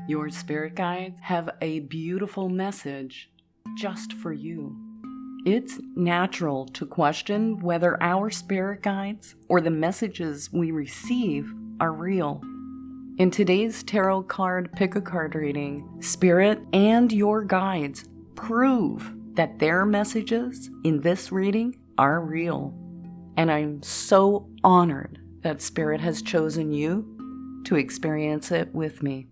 Your spirit guides have a beautiful message just for you. It's natural to question whether our spirit guides or the messages we receive are real. In today's tarot card pick-a-card reading, Spirit and your guides prove that their messages in this reading are real. And I'm so honored that Spirit has chosen you to experience it with me.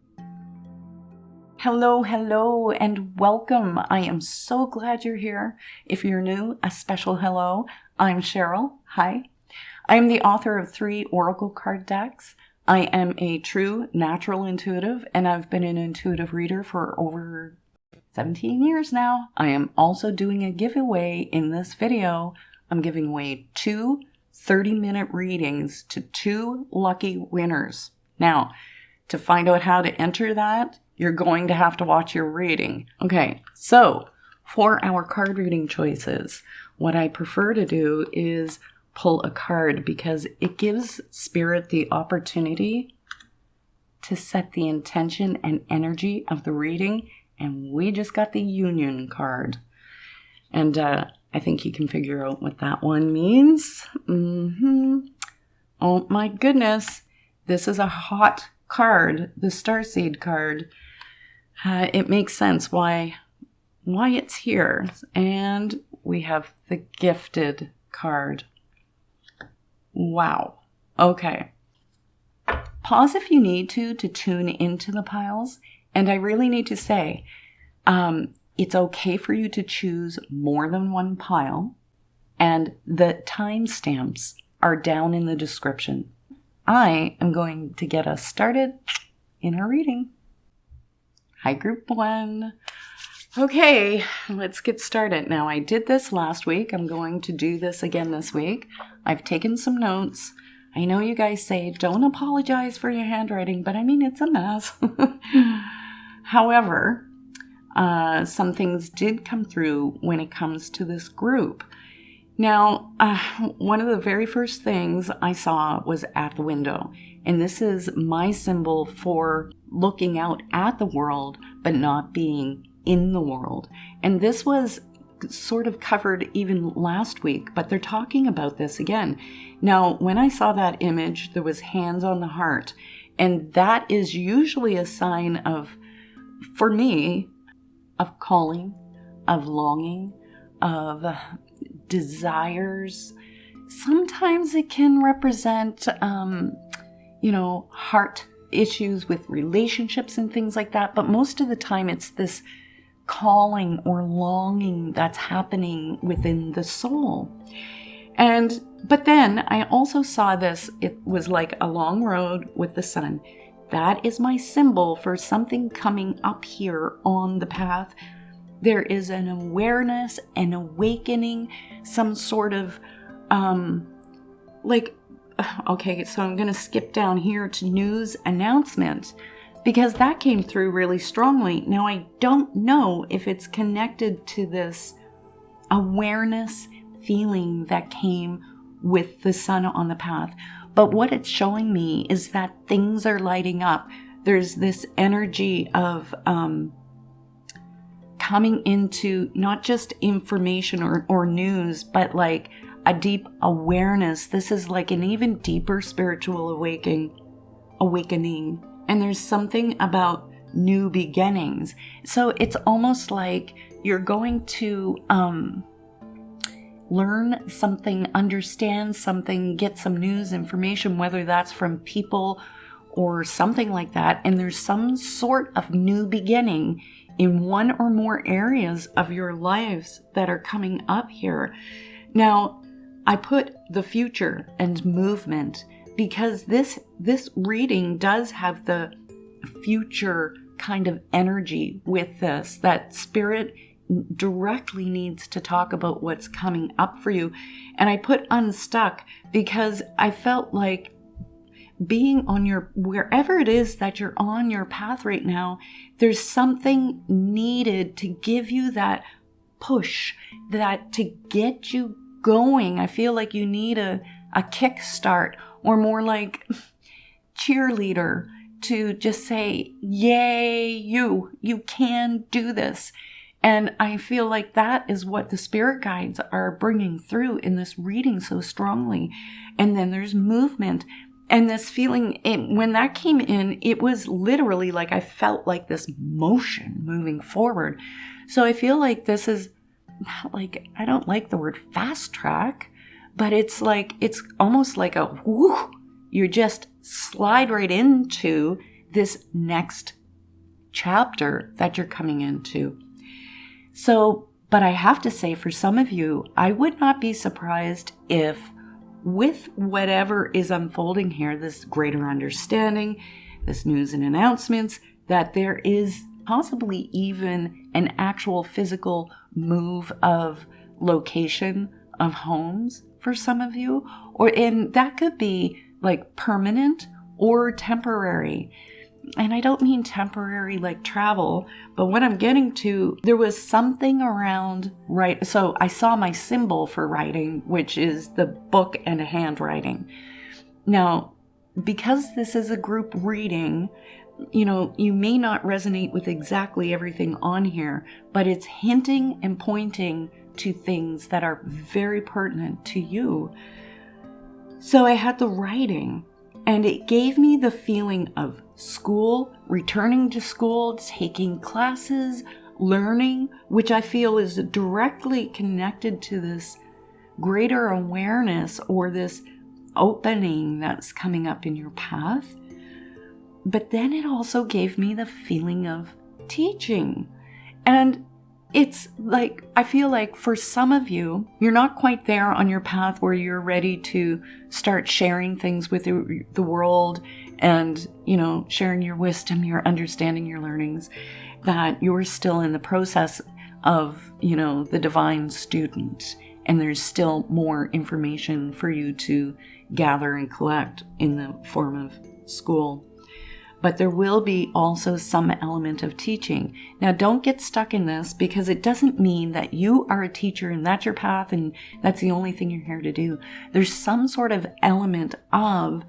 Hello, and welcome. I am so glad you're here. If you're new, a special hello. I'm Cheryl. Hi. I'm the author of 3 oracle card decks. I am a true natural intuitive, and I've been an intuitive reader for over 17 years now. I am also doing a giveaway in this video. I'm giving away 2 30-minute readings to 2 lucky winners. Now, to find out how to enter that, you're going to have to watch your reading. Okay, so for our card reading choices, what I prefer to do is pull a card because it gives Spirit the opportunity to set the intention and energy of the reading. And we just got the Union card. And I think you can figure out what that one means. Oh my goodness. This is a hot card, the Starseed card. It makes sense why it's here. And we have the Gifted card. Wow. Okay. Pause if you need to tune into the piles. And I really need to say, it's okay for you to choose more than one pile. And the timestamps are down in the description. I am going to get us started in our reading. Hi, group 1. Okay, let's get started. Now, I did this last week. I'm going to do this again this week. I've taken some notes. I know you guys say, don't apologize for your handwriting, but I mean, it's a mess. However, some things did come through when it comes to this group. Now, one of the very first things I saw was at the window. And this is my symbol for looking out at the world, but not being in the world. And this was sort of covered even last week, but they're talking about this again. Now, when I saw that image, there was hands on the heart. And that is usually a sign of, for me, of calling, of longing, of desires. Sometimes it can represent, heart issues with relationships and things like that. But most of the time it's this calling or longing that's happening within the soul. But then I also saw this. It was like a long road with the sun. That is my symbol for something coming up here on the path. There is an awareness, an awakening, some sort of, okay, so I'm going to skip down here to news announcement because that came through really strongly. Now, I don't know if it's connected to this awareness feeling that came with the sun on the path. But what it's showing me is that things are lighting up. There's this energy of coming into not just information or news, but like a deep awareness. This is like an even deeper spiritual awakening. And there's something about new beginnings. So it's almost like you're going to learn something, understand something, get some news information, whether that's from people or something like that. And there's some sort of new beginning in one or more areas of your lives that are coming up here. Now, I put the future and movement because this reading does have the future kind of energy with this, that Spirit directly needs to talk about what's coming up for you. And I put unstuck because I felt like being on wherever it is that you're on your path right now, there's something needed to give you that push, that to get you going. I feel like you need a kickstart, or more like cheerleader to just say, yay, you can do this. And I feel like that is what the spirit guides are bringing through in this reading so strongly. And then there's movement. And this feeling, when that came in, it was literally like I felt like this motion moving forward. So I feel like this is not like, I don't like the word fast track, but it's almost like a whoo, you just slide right into this next chapter that you're coming into. So, but I have to say, for some of you, I would not be surprised if with whatever is unfolding here, this greater understanding, this news and announcements, that there is possibly even an actual physical move of location of homes for some of you, and that could be like permanent or temporary. And I don't mean temporary like travel, but what I'm getting to, there was something around, right? So I saw my symbol for writing, which is the book and handwriting. Now, because this is a group reading, you may not resonate with exactly everything on here, but it's hinting and pointing to things that are very pertinent to you. So I had the writing, and it gave me the feeling of school, returning to school, taking classes, learning, which I feel is directly connected to this greater awareness or this opening that's coming up in your path. But then it also gave me the feeling of teaching. And it's like, I feel like for some of you, you're not quite there on your path where you're ready to start sharing things with the world and, sharing your wisdom, your understanding, your learnings, that you're still in the process of, the divine student. And there's still more information for you to gather and collect in the form of school. But there will be also some element of teaching. Now, don't get stuck in this, because it doesn't mean that you are a teacher and that's your path and that's the only thing you're here to do. There's some sort of element of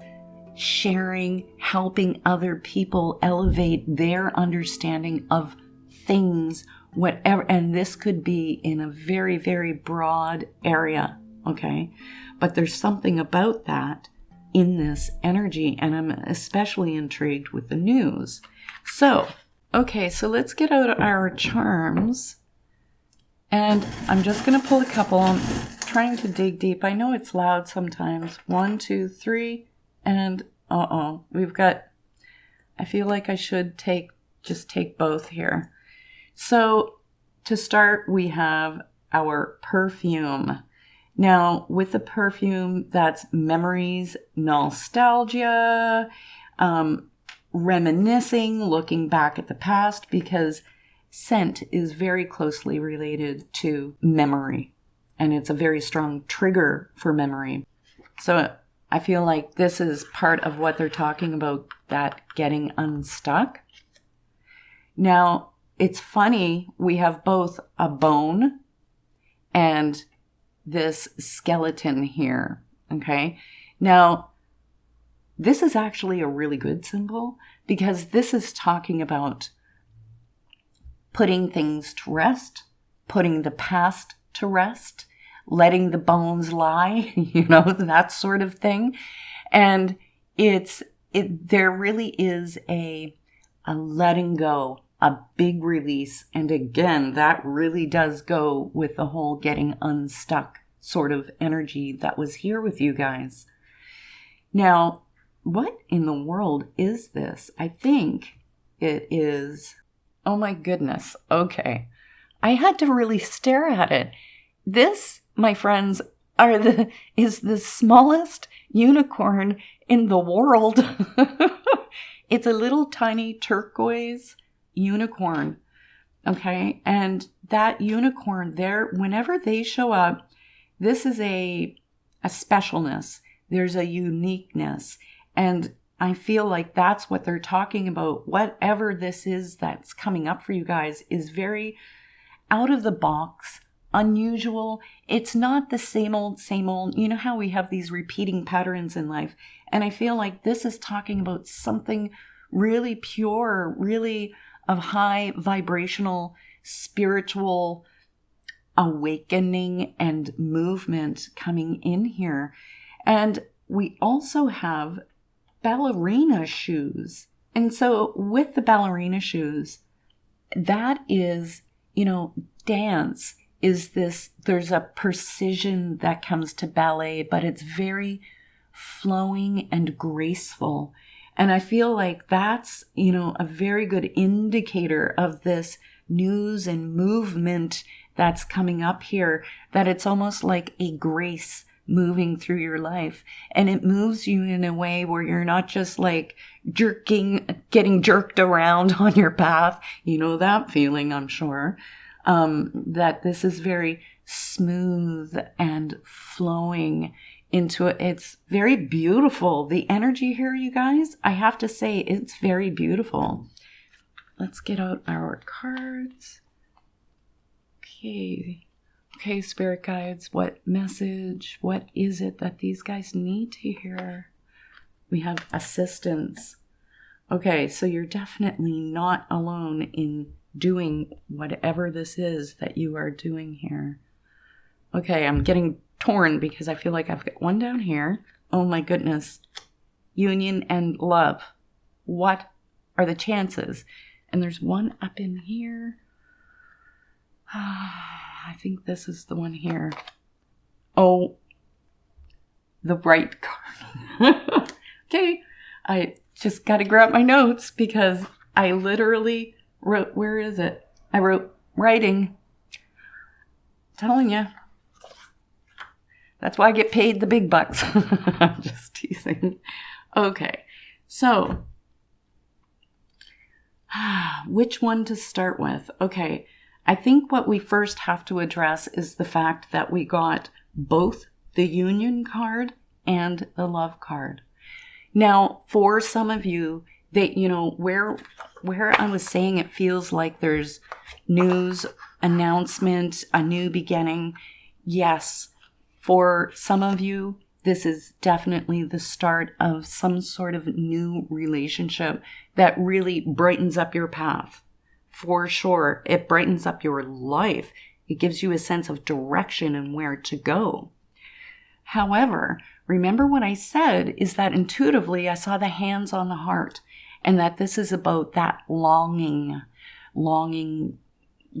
sharing, helping other people elevate their understanding of things, whatever. And this could be in a very, very broad area, okay? But there's something about that in this energy, and I'm especially intrigued with the news. So let's get out our charms, and I'm just going to pull a couple. I'm trying to dig deep. I know it's loud sometimes. 1, 2, 3, and we've got, I feel like I should take both here. So to start, we have our perfume. Now, with the perfume, that's memories, nostalgia, reminiscing, looking back at the past, because scent is very closely related to memory, and it's a very strong trigger for memory. So I feel like this is part of what they're talking about, that getting unstuck. Now, it's funny, we have both a bone and this skeleton here, okay? Now, this is actually a really good symbol, because this is talking about putting things to rest, putting the past to rest, letting the bones lie, that sort of thing. And there really is a letting go, a big release. And again, that really does go with the whole getting unstuck sort of energy that was here with you guys. Now, what in the world is this? I think it is, oh my goodness. Okay. I had to really stare at it. This, my friends, is the smallest unicorn in the world. It's a little tiny turquoise unicorn. Okay. And that unicorn there, whenever they show up, this is a specialness. There's a uniqueness. And I feel like that's what they're talking about. Whatever this is that's coming up for you guys is very out of the box, unusual. It's not the same old. You know how we have these repeating patterns in life. And I feel like this is talking about something really pure, really of high vibrational, spiritual awakening and movement coming in here. And we also have ballerina shoes. And so with the ballerina shoes, that is, dance is this, there's a precision that comes to ballet, but it's very flowing and graceful. And I feel like that's, a very good indicator of this news and movement that's coming up here, that it's almost like a grace moving through your life. And it moves you in a way where you're not just like getting jerked around on your path. You know that feeling, I'm sure. That this is very smooth and flowing into it. It's very beautiful. The energy here, you guys, I have to say, it's very beautiful. Let's get out our cards. Okay, spirit guides, what message, what is it that these guys need to hear? We have assistance. Okay, so you're definitely not alone in doing whatever this is that you are doing here. Okay, I'm getting torn because I feel like I've got one down here. Oh my goodness. Union and love. What are the chances? And there's one up in here. I think this is the one here. Oh, the right card. Okay, I just got to grab my notes because I literally wrote, where is it? I wrote writing. Telling you. That's why I get paid the big bucks. I'm just teasing. Okay, so which one to start with? Okay, I think what we first have to address is the fact that we got both the union card and the love card. Now, for some of you, that where I was saying it feels like there's news, announcement, a new beginning. Yes, for some of you, this is definitely the start of some sort of new relationship that really brightens up your path. For sure, it brightens up your life. It gives you a sense of direction and where to go. However, remember what I said is that intuitively I saw the hands on the heart, and that this is about that longing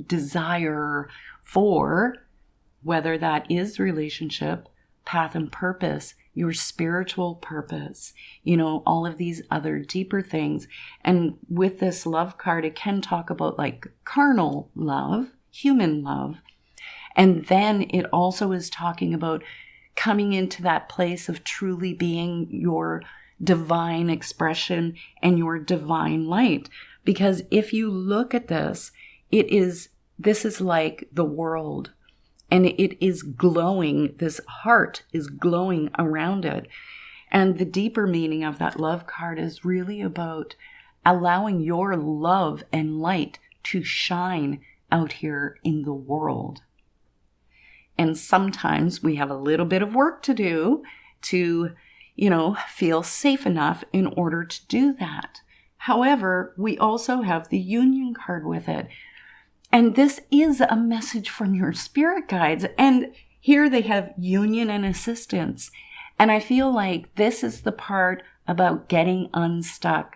desire for, whether that is relationship, path and purpose, your spiritual purpose, all of these other deeper things. And with this love card, it can talk about like carnal love, human love. And then it also is talking about coming into that place of truly being your divine expression and your divine light. Because if you look at this, this is like the world. And it is glowing, this heart is glowing around it. And the deeper meaning of that love card is really about allowing your love and light to shine out here in the world. And sometimes we have a little bit of work to do to, feel safe enough in order to do that. However, we also have the union card with it. And this is a message from your spirit guides. And here they have union and assistance. And I feel like this is the part about getting unstuck,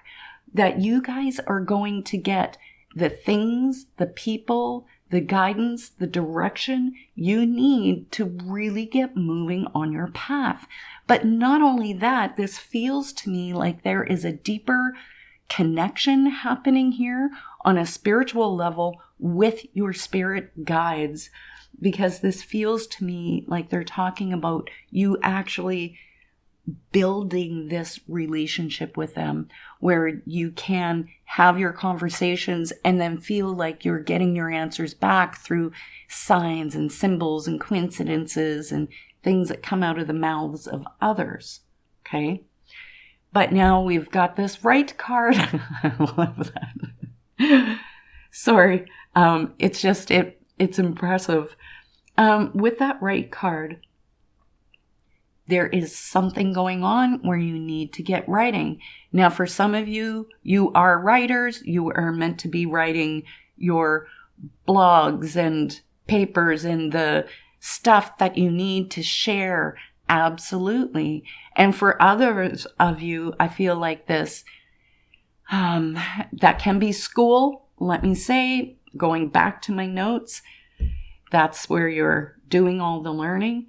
that you guys are going to get the things, the people, the guidance, the direction you need to really get moving on your path. But not only that, this feels to me like there is a deeper connection happening here on a spiritual level with your spirit guides, because this feels to me like they're talking about you actually building this relationship with them where you can have your conversations and then feel like you're getting your answers back through signs and symbols and coincidences and things that come out of the mouths of others. Okay? But now we've got this right card. I love that. Sorry. It's just, it's impressive. With that right card, there is something going on where you need to get writing. Now, for some of you, you are writers. You are meant to be writing your blogs and papers and the stuff that you need to share. Absolutely. And for others of you, I feel like this, that can be school. Let me say, going back to my notes, that's where you're doing all the learning.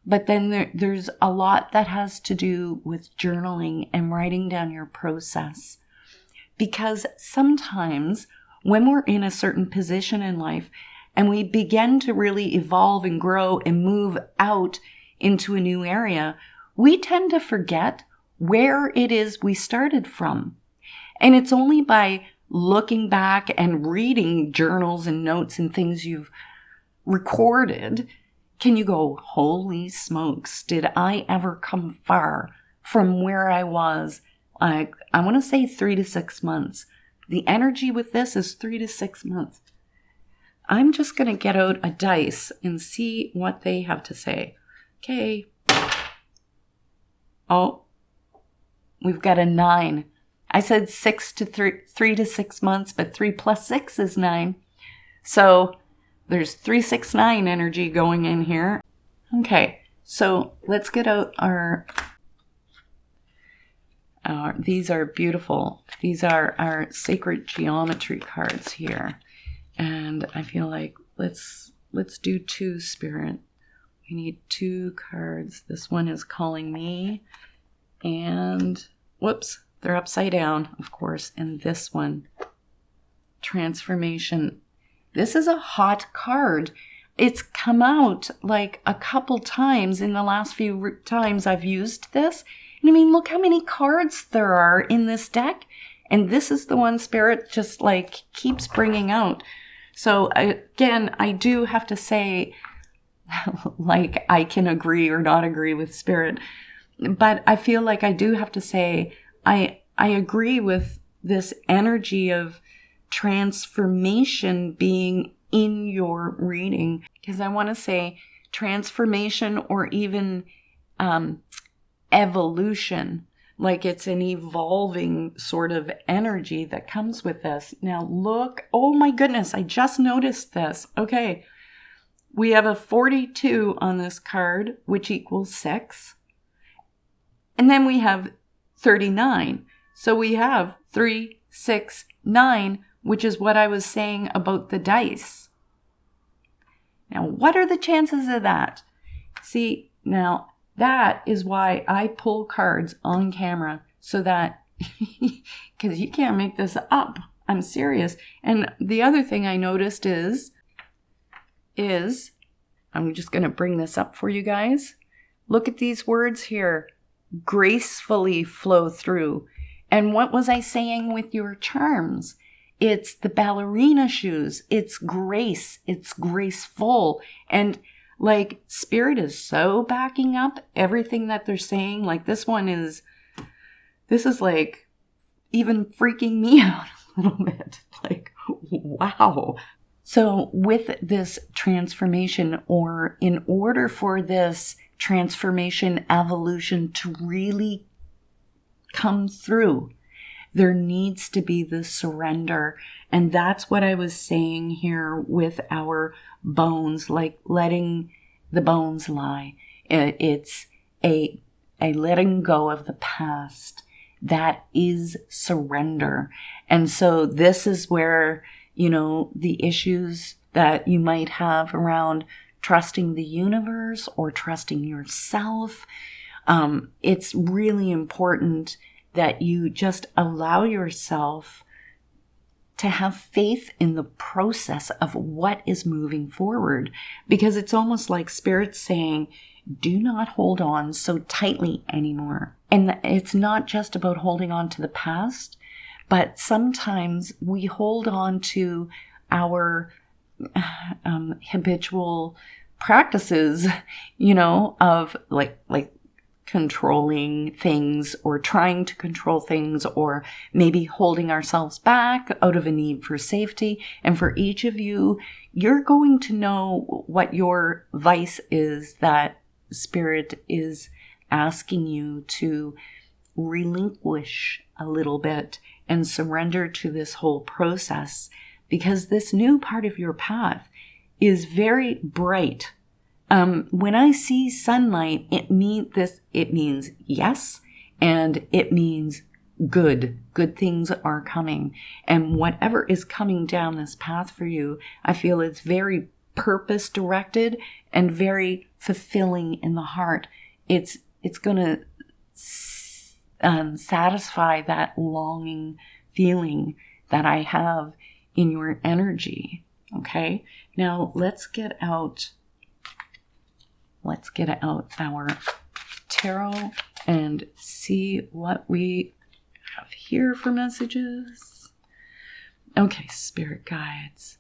But then there's a lot that has to do with journaling and writing down your process. Because sometimes when we're in a certain position in life and we begin to really evolve and grow and move out into a new area, we tend to forget where it is we started from. And it's only by looking back and reading journals and notes and things you've recorded can you go, holy smokes, did I ever come far from where I was? I want to say 3 to 6 months. The energy with this is 3 to 6 months. I'm just going to get out a dice and see what they have to say. Okay. Oh, we've got a 9. I said 3 to 6 months, but 3 plus 6 is 9. So there's 3, 6, 9 energy going in here. Okay, so let's get out our these are beautiful. These are our sacred geometry cards here. And I feel like let's do 2, Spirit. We need 2 cards. This one is calling me. And whoops, they're upside down, of course. And this one, transformation. This is a hot card. It's come out like a couple times in the last few times I've used this. And I mean, look how many cards there are in this deck. And this is the one Spirit just like keeps bringing out. So again, I do have to say, like, I can agree or not agree with Spirit. But I feel like I do have to say, I agree with this energy of transformation being in your reading, because I want to say transformation or even evolution, like it's an evolving sort of energy that comes with this. Now look, oh my goodness, I just noticed this. Okay, we have a 42 on this card, which equals 6. And then we have 39. So we have 3, 6, 9, which is what I was saying about the dice. Now, what are the chances of that? See, now that is why I pull cards on camera so that, because you can't make this up. I'm serious. And the other thing I noticed is I'm just going to bring this up for you guys. Look at these words here. Gracefully flow through. And what was I saying with your charms? It's the ballerina shoes. It's grace. It's graceful. And like Spirit is so backing up everything that they're saying. Like this is like even freaking me out a little bit. Like, wow. So with this transformation, or in order for this transformation evolution to really come through, there needs to be the surrender. And that's what I was saying here with our bones, like letting the bones lie. It's a letting go of the past. That is surrender. And so this is where, the issues that you might have around trusting the universe or trusting yourself. It's really important that you just allow yourself to have faith in the process of what is moving forward, because it's almost like Spirit saying, do not hold on so tightly anymore. And it's not just about holding on to the past, but sometimes we hold on to our habitual practices, of like controlling things or trying to control things, or maybe holding ourselves back out of a need for safety. And for each of you, you're going to know what your vice is that Spirit is asking you to relinquish a little bit and surrender to this whole process, because this new part of your path is very bright. When I see sunlight, it means yes, and it means good things are coming. And whatever is coming down this path for you, I feel it's very purpose directed and very fulfilling in the heart. It's going to satisfy that longing feeling that I have in your energy. Okay, now let's get out our tarot and see what we have here for messages. Okay, spirit guides,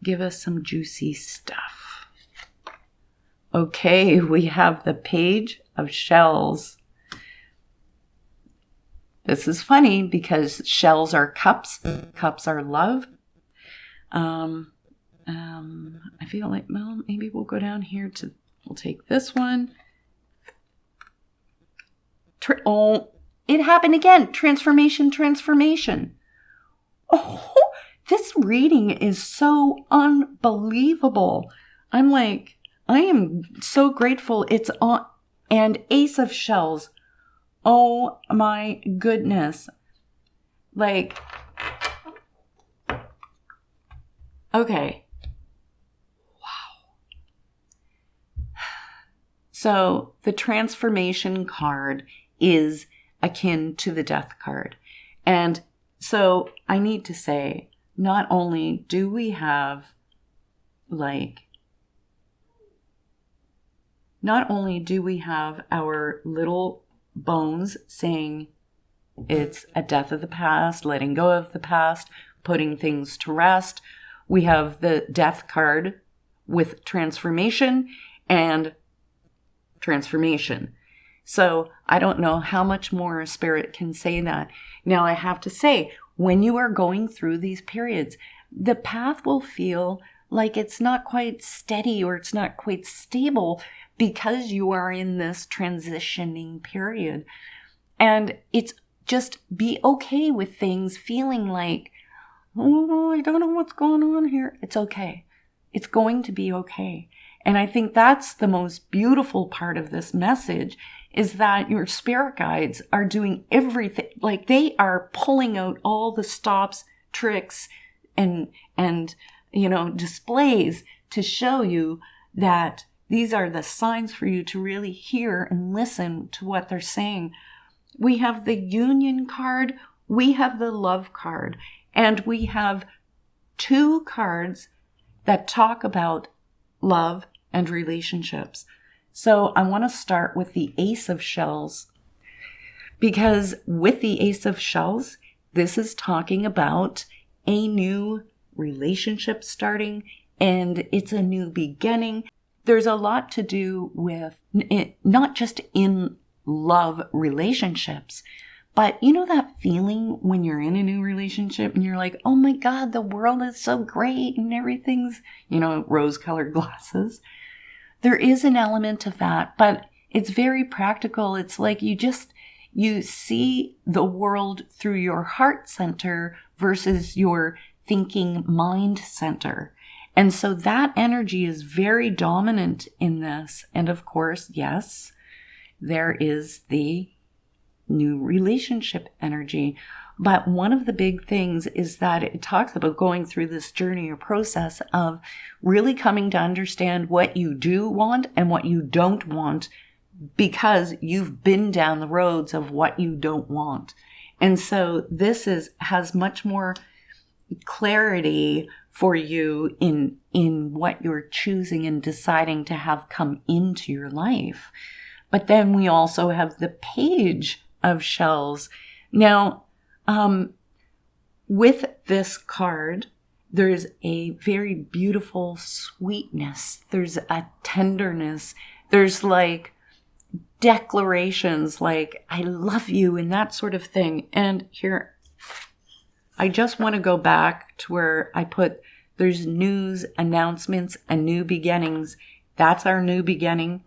give us some juicy stuff. Okay, we have the Page of Shells. This is funny because shells are cups. Cups are love. I feel like, well, maybe we'll go down here we'll take this one. It happened again. Transformation. Oh, this reading is so unbelievable. I am so grateful it's on. And Ace of Shells. Oh my goodness. Okay. Wow. So the transformation card is akin to the death card. And so I need to say, not only do we have our little bones saying it's a death of the past, letting go of the past, putting things to rest. We have the death card with transformation and transformation. So I don't know how much more a spirit can say that. Now I have to say, when you are going through these periods, the path will feel like it's not quite steady or it's not quite stable because you are in this transitioning period. And it's just be okay with things feeling like, oh, I don't know what's going on here. It's okay. It's going to be okay. And I think that's the most beautiful part of this message, is that your spirit guides are doing everything. Like, they are pulling out all the stops, tricks, and displays to show you that these are the signs for you to really hear and listen to what they're saying. We have the Union card, we have the Love card, and we have two cards that talk about love and relationships. So I want to start with the Ace of Shells, because with the Ace of Shells, this is talking about a new relationship starting, and it's a new beginning. There's a lot to do with it, not just in love relationships, but you know that feeling when you're in a new relationship and you're like, oh my God, the world is so great and everything's, rose-colored glasses. There is an element of that, but it's very practical. It's like you see the world through your heart center versus your thinking mind center. And so that energy is very dominant in this. And of course, yes, there is the new relationship energy. But one of the big things is that it talks about going through this journey or process of really coming to understand what you do want and what you don't want, because you've been down the roads of what you don't want. And so this has much more clarity for you in what you're choosing and deciding to have come into your life. But then we also have the Page of Shells. Now, with this card, there's a very beautiful sweetness. There's a tenderness. There's like declarations like, I love you, and that sort of thing. And here, I just want to go back to where I put, there's news, announcements, and new beginnings. That's our new beginning.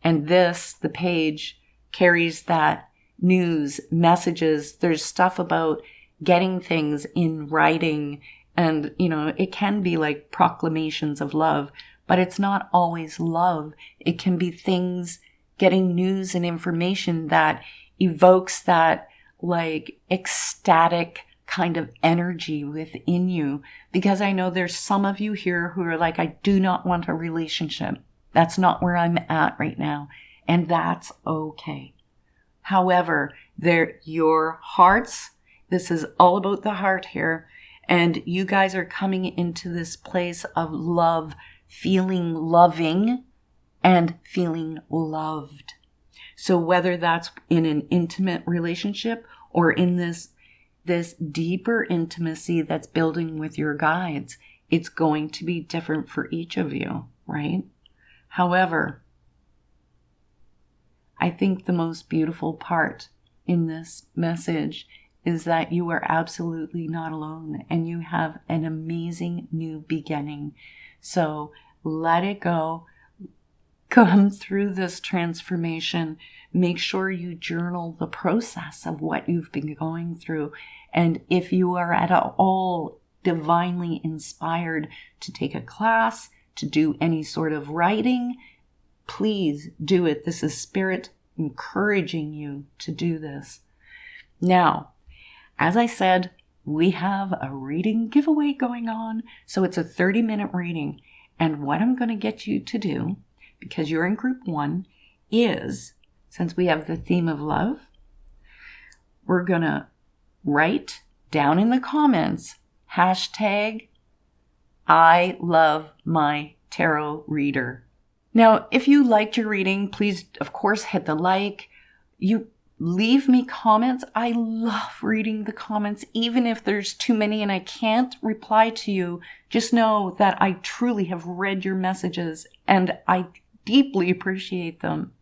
And this, the page, carries that news, messages. There's stuff about getting things in writing, and, it can be like proclamations of love, but it's not always love. It can be things, getting news and information that evokes that like ecstatic kind of energy within you. Because I know there's some of you here who are like, I do not want a relationship. That's not where I'm at right now. And that's okay. However, your hearts, this is all about the heart here. And you guys are coming into this place of love, feeling loving and feeling loved. So whether that's in an intimate relationship or in this deeper intimacy that's building with your guides, it's going to be different for each of you, right? However, I think the most beautiful part in this message is that you are absolutely not alone and you have an amazing new beginning. So let it go. Come through this transformation. Make sure you journal the process of what you've been going through. And if you are at all divinely inspired to take a class, to do any sort of writing, please do it. This is Spirit encouraging you to do this. Now, as I said, we have a reading giveaway going on. So it's a 30-minute reading. And what I'm going to get you to do, because you're in group 1, is, since we have the theme of love, we're going to write down in the comments, hashtag I love my tarot reader. Now, if you liked your reading, please, of course, hit the like. You leave me comments. I love reading the comments, even if there's too many and I can't reply to you. Just know that I truly have read your messages and I deeply appreciate them.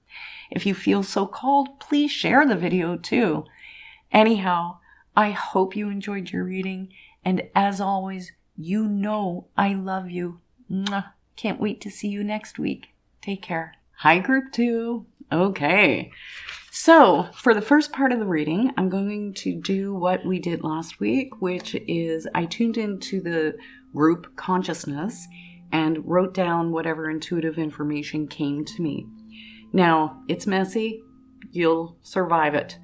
If you feel so called, please share the video too. Anyhow, I hope you enjoyed your reading. And as always, you know I love you. Mwah. Can't wait to see you next week. Take care. Hi, group 2. Okay. So for the first part of the reading, I'm going to do what we did last week, which is I tuned into the group consciousness and wrote down whatever intuitive information came to me. Now, it's messy. You'll survive it.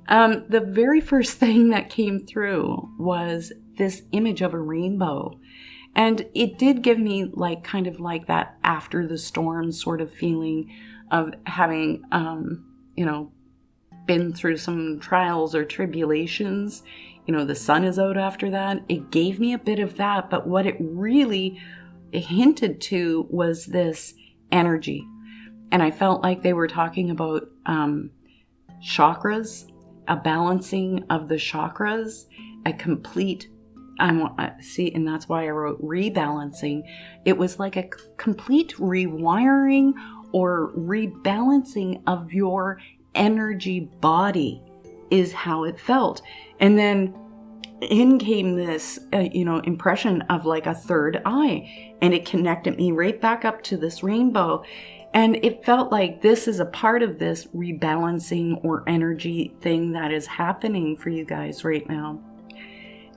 The very first thing that came through was this image of a rainbow. And it did give me like kind of like that after the storm sort of feeling of having, been through some trials or tribulations. The sun is out after that. It gave me a bit of that, but what it really hinted to was this energy. And I felt like they were talking about chakras, a balancing of the chakras, a complete, and that's why I wrote rebalancing. It was like a complete rewiring or rebalancing of your energy body is how it felt. And then in came this, impression of like a third eye, and it connected me right back up to this rainbow. And it felt like this is a part of this rebalancing or energy thing that is happening for you guys right now.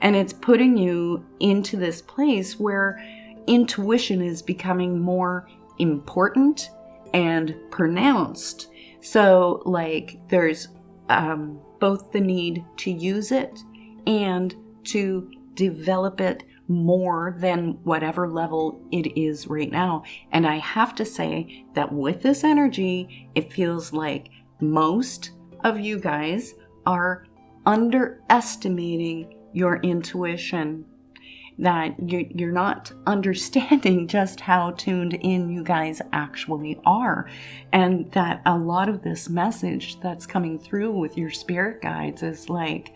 And it's putting you into this place where intuition is becoming more important and pronounced. So like there's both the need to use it and to develop it more than whatever level it is right now. And I have to say that with this energy, it feels like most of you guys are underestimating your intuition, that you're not understanding just how tuned in you guys actually are. And that a lot of this message that's coming through with your spirit guides is like,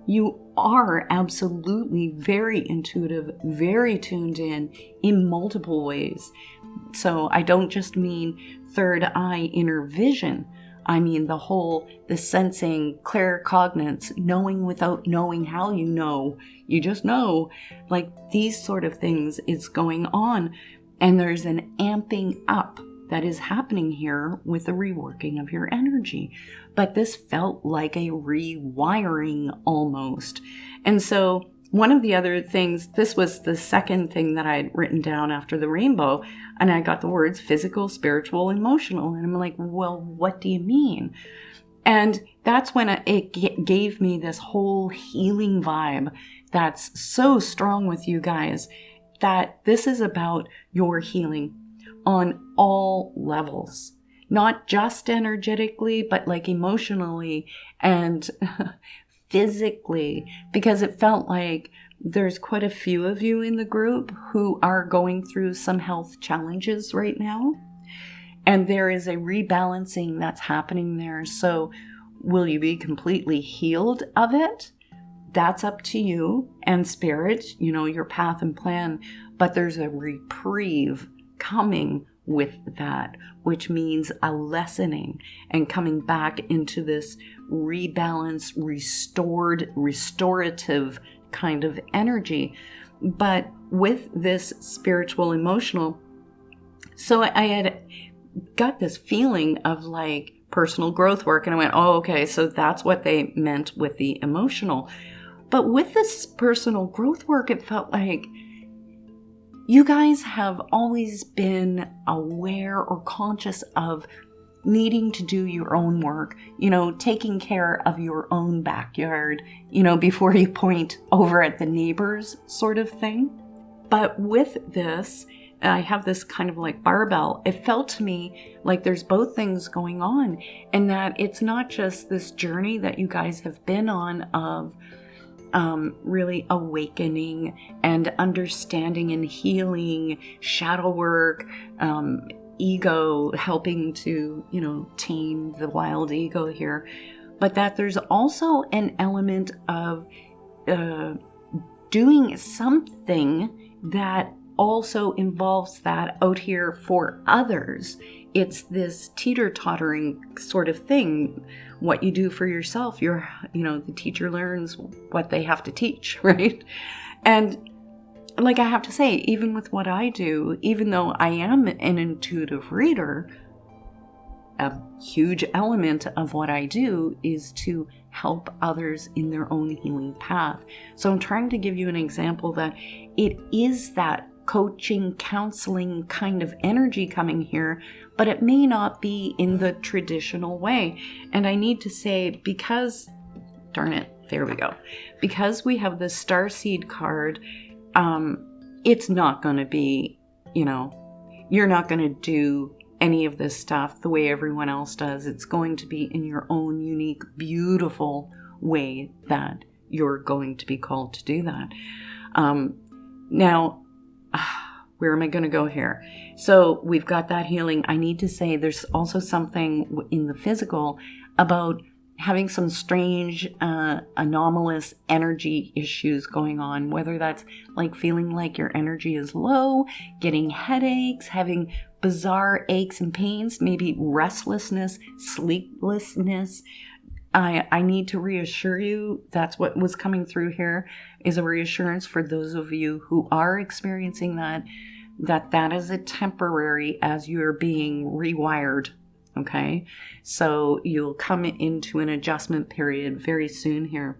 you are absolutely very intuitive, very tuned in multiple ways. So I don't just mean third eye inner vision. I mean the sensing, claircognizance, knowing without knowing how you know. You just know, like these sort of things is going on. And there's an amping up that is happening here with the reworking of your energy. But this felt like a rewiring almost. And so one of the other things, this was the second thing that I had written down after the rainbow, and I got the words physical, spiritual, emotional. And I'm like, well, what do you mean? And that's when it gave me this whole healing vibe that's so strong with you guys, that this is about your healing on all levels, not just energetically, but like emotionally and physically, because it felt like there's quite a few of you in the group who are going through some health challenges right now. And there is a rebalancing that's happening there. So will you be completely healed of it? That's up to you and spirit, your path and plan. But there's a reprieve coming with that, which means a lessening and coming back into this rebalance, restorative kind of energy. But with this spiritual, emotional, so I had got this feeling of like personal growth work, and I went, oh, okay, so that's what they meant with the emotional. But with this personal growth work, it felt like you guys have always been aware or conscious of needing to do your own work, taking care of your own backyard, before you point over at the neighbors sort of thing. But with this, I have this kind of like barbell. It felt to me like there's both things going on, and that it's not just this journey that you guys have been on of really awakening and understanding and healing, shadow work, ego, helping to, tame the wild ego here, but that there's also an element of doing something that also involves that out here for others. It's this teeter-tottering sort of thing. What you do for yourself, the teacher learns what they have to teach, right? And like I have to say, even with what I do, even though I am an intuitive reader, a huge element of what I do is to help others in their own healing path. So I'm trying to give you an example that it is that coaching, counseling kind of energy coming here, but it may not be in the traditional way. And I need to say, because, darn it, there we go. Because we have the Starseed card, it's not going to be, you're not going to do any of this stuff the way everyone else does. It's going to be in your own unique, beautiful way that you're going to be called to do that. Now, where am I going to go here? So we've got that healing. I need to say there's also something in the physical about having some strange, anomalous energy issues going on, whether that's like feeling like your energy is low, getting headaches, having bizarre aches and pains, maybe restlessness, sleeplessness. I need to reassure you, that's what was coming through here, is a reassurance for those of you who are experiencing that is a temporary as you're being rewired. Okay, so you'll come into an adjustment period very soon here.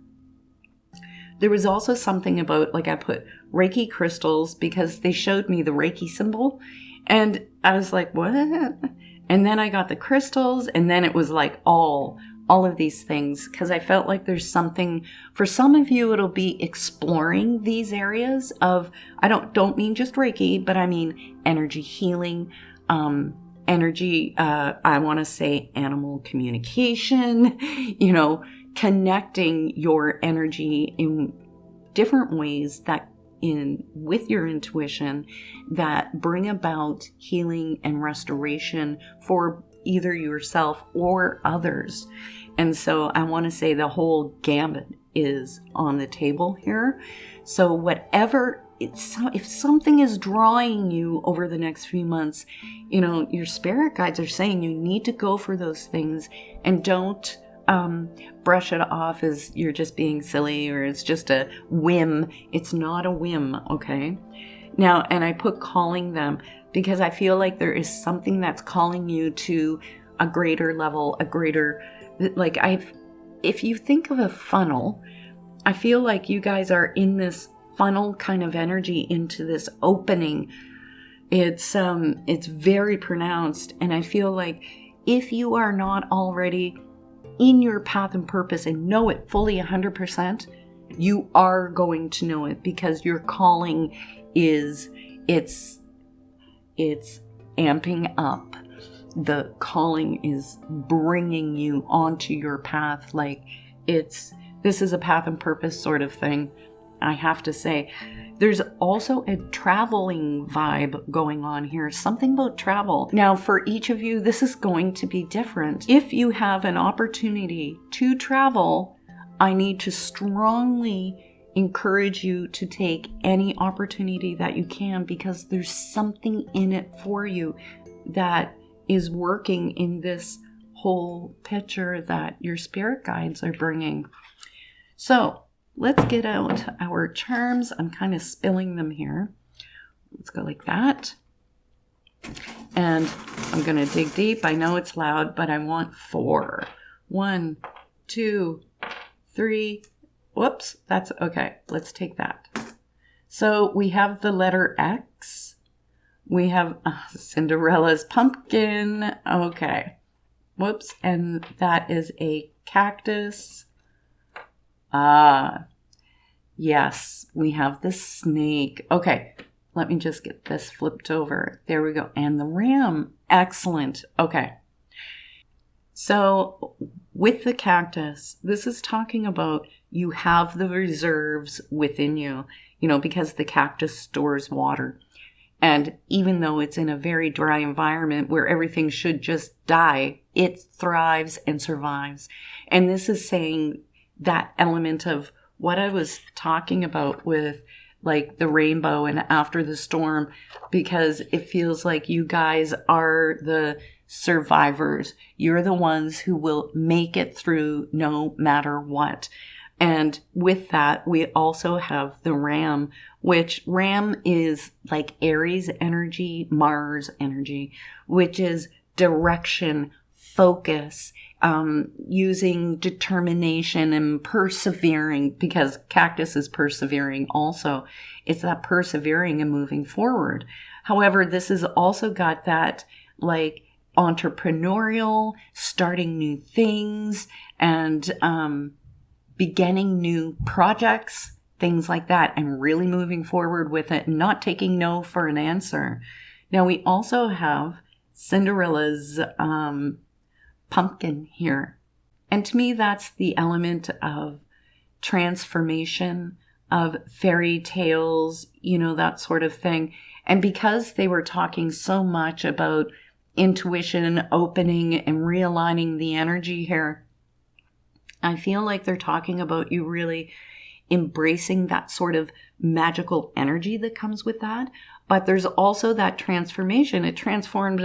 There was also something about, like, I put Reiki crystals because they showed me the Reiki symbol, and I was like, what? And then I got the crystals, and then it was like all of these things, because I felt like there's something for some of you. It'll be exploring these areas of, I don't mean just Reiki, but I mean energy healing, energy, I want to say animal communication, connecting your energy in different ways that with your intuition that bring about healing and restoration for either yourself or others. And so I want to say the whole gamut is on the table here. So whatever, if something is drawing you over the next few months, your spirit guides are saying you need to go for those things, and don't brush it off as you're just being silly or it's just a whim. It's not a whim, okay? Now, and I put calling them because I feel like there is something that's calling you to a greater level, a greater, like if you think of a funnel, I feel like you guys are in this funnel kind of energy into this opening. It's very pronounced, and I feel like if you are not already in your path and purpose and know it fully 100%, you are going to know it, because your calling is, it's amping up. The calling is bringing you onto your path. Like this is a path and purpose sort of thing, I have to say. There's also a traveling vibe going on here, something about travel. Now, for each of you, this is going to be different. If you have an opportunity to travel, I need to strongly encourage you to take any opportunity that you can, because there's something in it for you that is working in this whole picture that your spirit guides are bringing. So let's get out our charms. I'm kind of spilling them here. Let's go like that. And I'm going to dig deep. I know it's loud, but I want 4. 1, 2, 3. Whoops, that's okay. Let's take that. So we have the letter X. We have Cinderella's pumpkin. Okay. Whoops. And that is a cactus. Yes, we have the snake. Okay, let me just get this flipped over. There we go. And the ram. Excellent. Okay. So with the cactus, this is talking about you have the reserves within you, because the cactus stores water. And even though it's in a very dry environment where everything should just die, it thrives and survives. And this is saying that element of what I was talking about with like the rainbow and after the storm, because it feels like you guys are the survivors. You're the ones who will make it through no matter what. And with that, we also have the ram, which ram is like Aries energy, Mars energy, which is direction, focus, using determination and persevering, because cactus is persevering also. It's that persevering and moving forward. However, this has also got that like entrepreneurial, starting new things, and beginning new projects, things like that, and really moving forward with it, and not taking no for an answer. Now, we also have Cinderella's pumpkin here. And to me, that's the element of transformation, of fairy tales, that sort of thing. And because they were talking so much about intuition, opening, and realigning the energy here, I feel like they're talking about you really embracing that sort of magical energy that comes with that. But there's also that transformation. It transformed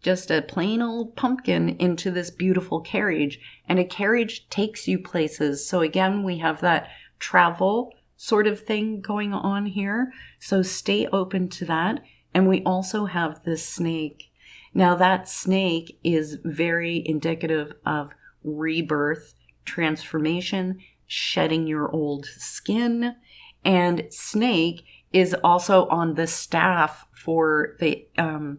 just a plain old pumpkin into this beautiful carriage. And a carriage takes you places. So again, we have that travel sort of thing going on here. So stay open to that. And we also have this snake. Now that snake is very indicative of rebirth, transformation, shedding your old skin. And snake is also on the staff for the, oh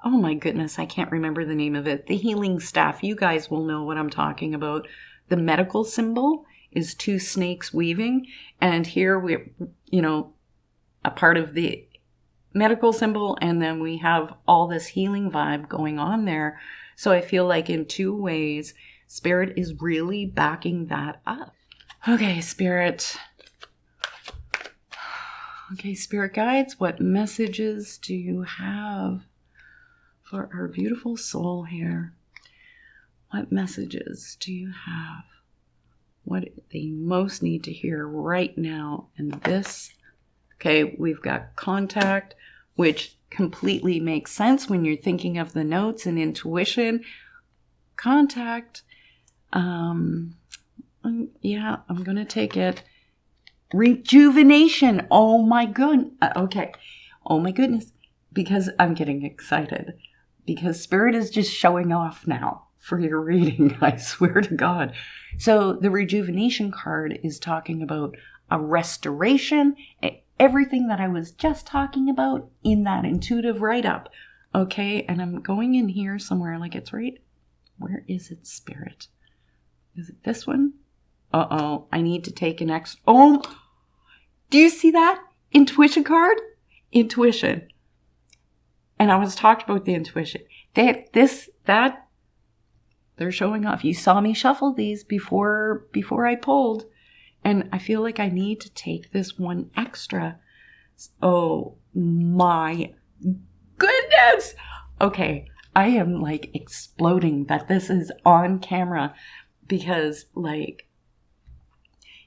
my goodness, I can't remember the name of it. The healing staff. You guys will know what I'm talking about. The medical symbol is 2 snakes weaving. And here we're, a part of the medical symbol. And then we have all this healing vibe going on there. So I feel like in 2 ways, Spirit is really backing that up. Okay, Spirit. Okay, Spirit guides, what messages do you have for our beautiful soul here? What messages do you have? What they most need to hear right now in this? Okay, we've got contact, which completely makes sense when you're thinking of the notes and intuition. Contact. Yeah, I'm going to take it. Rejuvenation. Oh my goodness. Okay. Oh my goodness, because I'm getting excited. Because Spirit is just showing off now for your reading, I swear to God. So the rejuvenation card is talking about a restoration, everything that I was just talking about in that intuitive write-up. Okay, and I'm going in here somewhere, like it's right, where is it, Spirit? Is it this one? Uh-oh, I need to take an extra, oh, do you see that? Intuition card? Intuition. And I was talking about the intuition. That they're showing off. You saw me shuffle these before I pulled. And I feel like I need to take this one extra. Oh my goodness. Okay, I am like exploding that this is on camera because like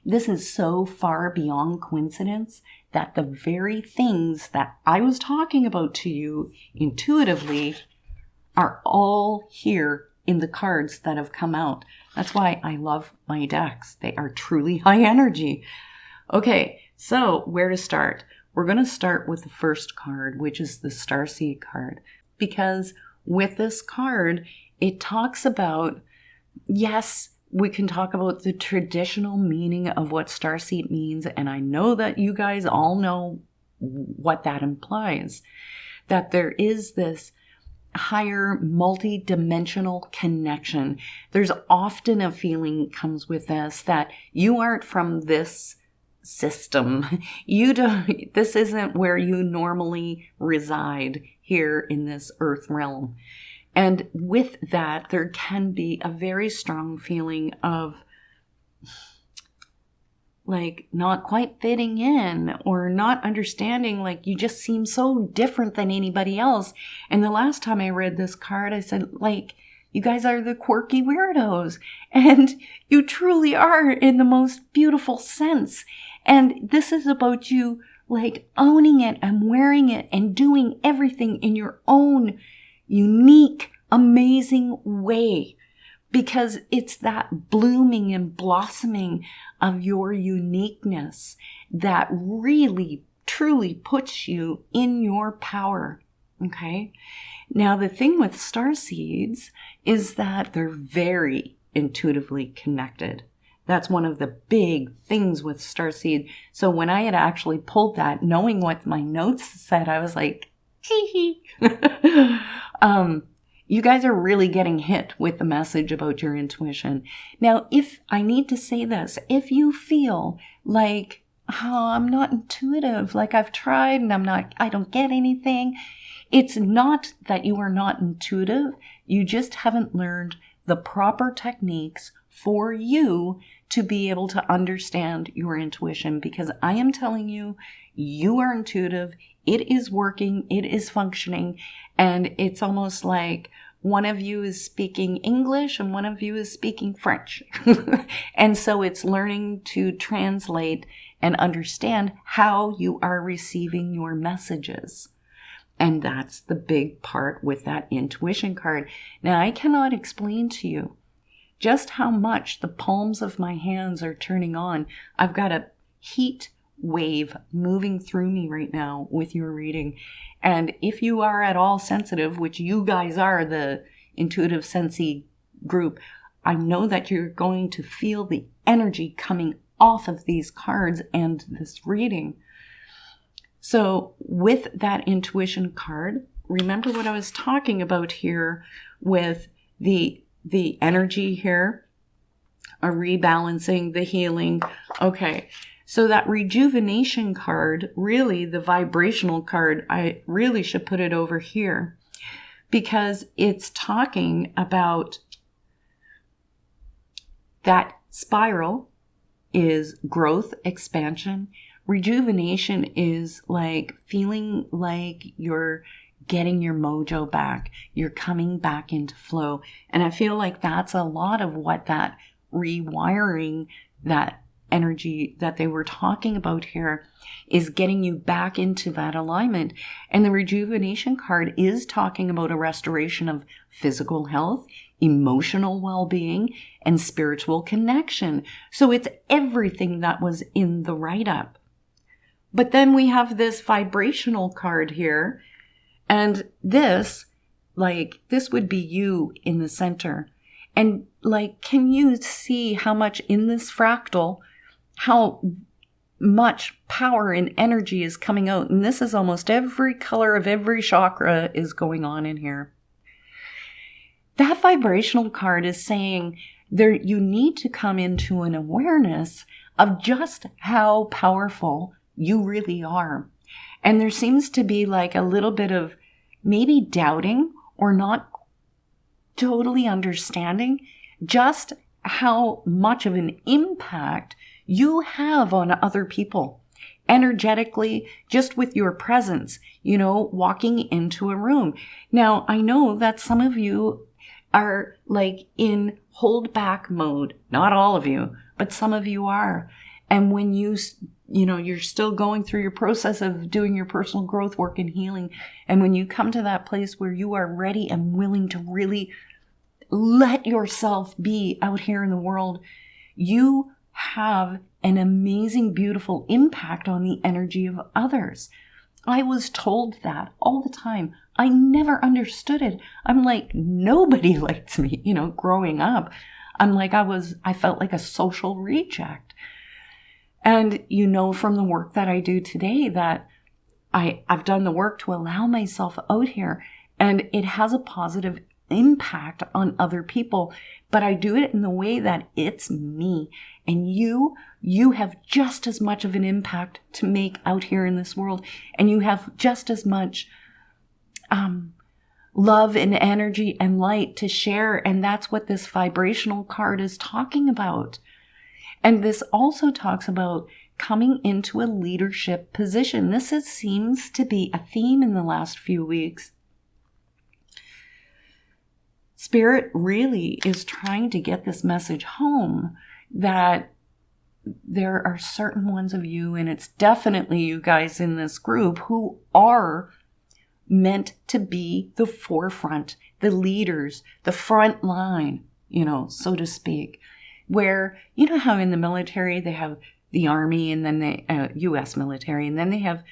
this is so far beyond coincidence that the very things that I was talking about to you intuitively are all here in the cards that have come out. That's why I love my decks. They are truly high energy. Okay, so where to start? We're going to start with the first card, which is the Starseed card. Because with this card, it talks about, yes, we can talk about the traditional meaning of what Starseed means. And I know that you guys all know what that implies. That there is this higher multi-dimensional connection. There's often a feeling comes with this that you aren't from this system. This isn't where you normally reside here in this earth realm. And with that, there can be a very strong feeling of like not quite fitting in or not understanding, like you just seem so different than anybody else. And the last time I read this card, I said, like, you guys are the quirky weirdos. And you truly are in the most beautiful sense. And this is about you like owning it and wearing it and doing everything in your own unique, amazing way. Because it's that blooming and blossoming of your uniqueness that really, truly puts you in your power. Okay? Now, the thing with starseeds is that they're very intuitively connected. That's one of the big things with starseed. So when I had actually pulled that, knowing what my notes said, I was like, hee hee. You guys are really getting hit with the message about your intuition. Now, if I need to say this, if you feel like, oh, I'm not intuitive, like I've tried and I don't get anything, it's not that you are not intuitive. You just haven't learned the proper techniques for you to be able to understand your intuition, because I am telling you, you are intuitive. It is working. It is functioning. And it's almost like one of you is speaking English and one of you is speaking French. And so it's learning to translate and understand how you are receiving your messages. And that's the big part with that intuition card. Now, I cannot explain to you just how much the palms of my hands are turning on. I've got a heat wave moving through me right now with your reading. And if you are at all sensitive, which you guys are, the intuitive sensei group, I know that you're going to feel the energy coming off of these cards and this reading. So with that intuition card, remember what I was talking about here with the energy here, a rebalancing, the healing. Okay. So that rejuvenation card, really the vibrational card, I really should put it over here because it's talking about that spiral is growth, expansion. Rejuvenation is like feeling like you're getting your mojo back. You're coming back into flow. And I feel like that's a lot of what that rewiring, that energy that they were talking about here is getting you back into that alignment. And the rejuvenation card is talking about a restoration of physical health, emotional well-being, and spiritual connection. So it's everything that was in the write-up. But then we have this vibrational card here. And this, like, this would be you in the center. And like, can you see how much in this fractal, how much power and energy is coming out? And this is almost every color of every chakra is going on in here. That vibrational card is saying there you need to come into an awareness of just how powerful you really are. And there seems to be like a little bit of maybe doubting or not totally understanding just how much of an impact you have on other people energetically, just with your presence, you know, walking into a room. Now, I know that some of you are like in hold back mode. Not all of you, but some of you are. And when you know, you're still going through your process of doing your personal growth work and healing. And when you come to that place where you are ready and willing to really let yourself be out here in the world, you have an amazing, beautiful impact on the energy of others. I was told that all the time. I never understood it. I'm like, nobody liked me, you know, growing up. I'm like, I felt like a social reject. And you know, from the work that I do today, that I've done the work to allow myself out here, and it has a positive impact on other people, but I do it in the way that it's me. And you have just as much of an impact to make out here in this world, and you have just as much love and energy and light to share. And that's what this vibrational card is talking about. And this also talks about coming into a leadership position. This seems to be a theme in the last few weeks. Spirit really is trying to get this message home that there are certain ones of you, and it's definitely you guys in this group, who are meant to be the forefront, the leaders, the front line, you know, so to speak. Where, you know how in the military they have the Army, and then the U.S. military, and then they have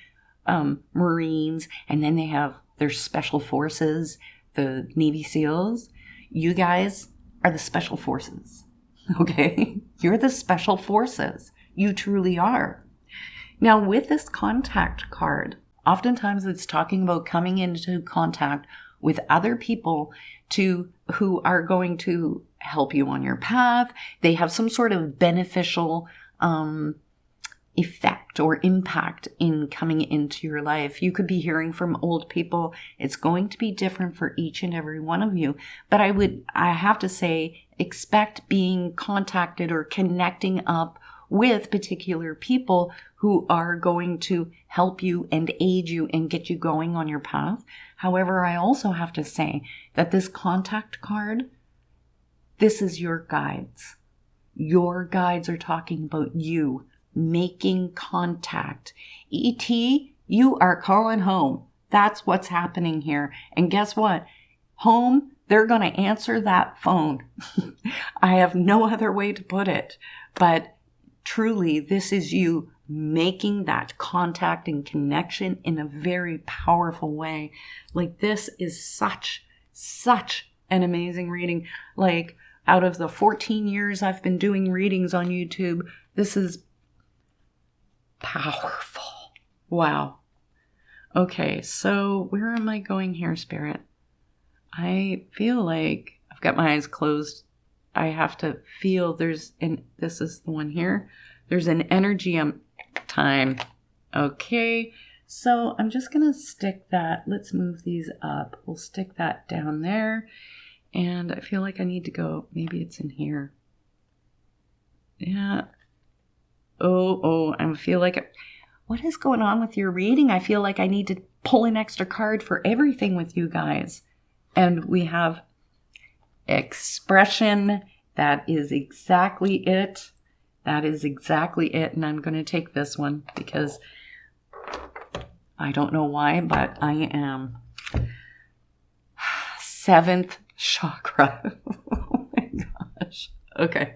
Marines, and then they have their special forces, the Navy SEALs. You guys are the special forces, okay? You're the special forces. You truly are. Now, with this contact card, oftentimes it's talking about coming into contact with other people who are going to help you on your path. They have some sort of beneficial effect or impact in coming into your life. You could be hearing from old people. It's going to be different for each and every one of you. But I have to say, expect being contacted or connecting up with particular people who are going to help you and aid you and get you going on your path. However, I also have to say that this contact card, this is your guides. Your guides are talking about you making contact. E.T., you are calling home. That's what's happening here. And guess what? Home, they're going to answer that phone. I have no other way to put it. But truly, this is you making that contact and connection in a very powerful way. Like, this is such an amazing reading. Like, out of the 14 years I've been doing readings on YouTube, this is powerful. Wow. Okay, so where am I going here, Spirit? I feel like I've got my eyes closed. I have to feel this is the one here. There's an energy time. Okay, so I'm just going to stick that. Let's move these up. We'll stick that down there. And I feel like I need to go. Maybe it's in here. Yeah. I feel like, what is going on with your reading? I feel like I need to pull an extra card for everything with you guys. And we have expression. That is exactly it. That is exactly it. And I'm going to take this one because I don't know why, but I am 7th chakra. Oh my gosh. Okay.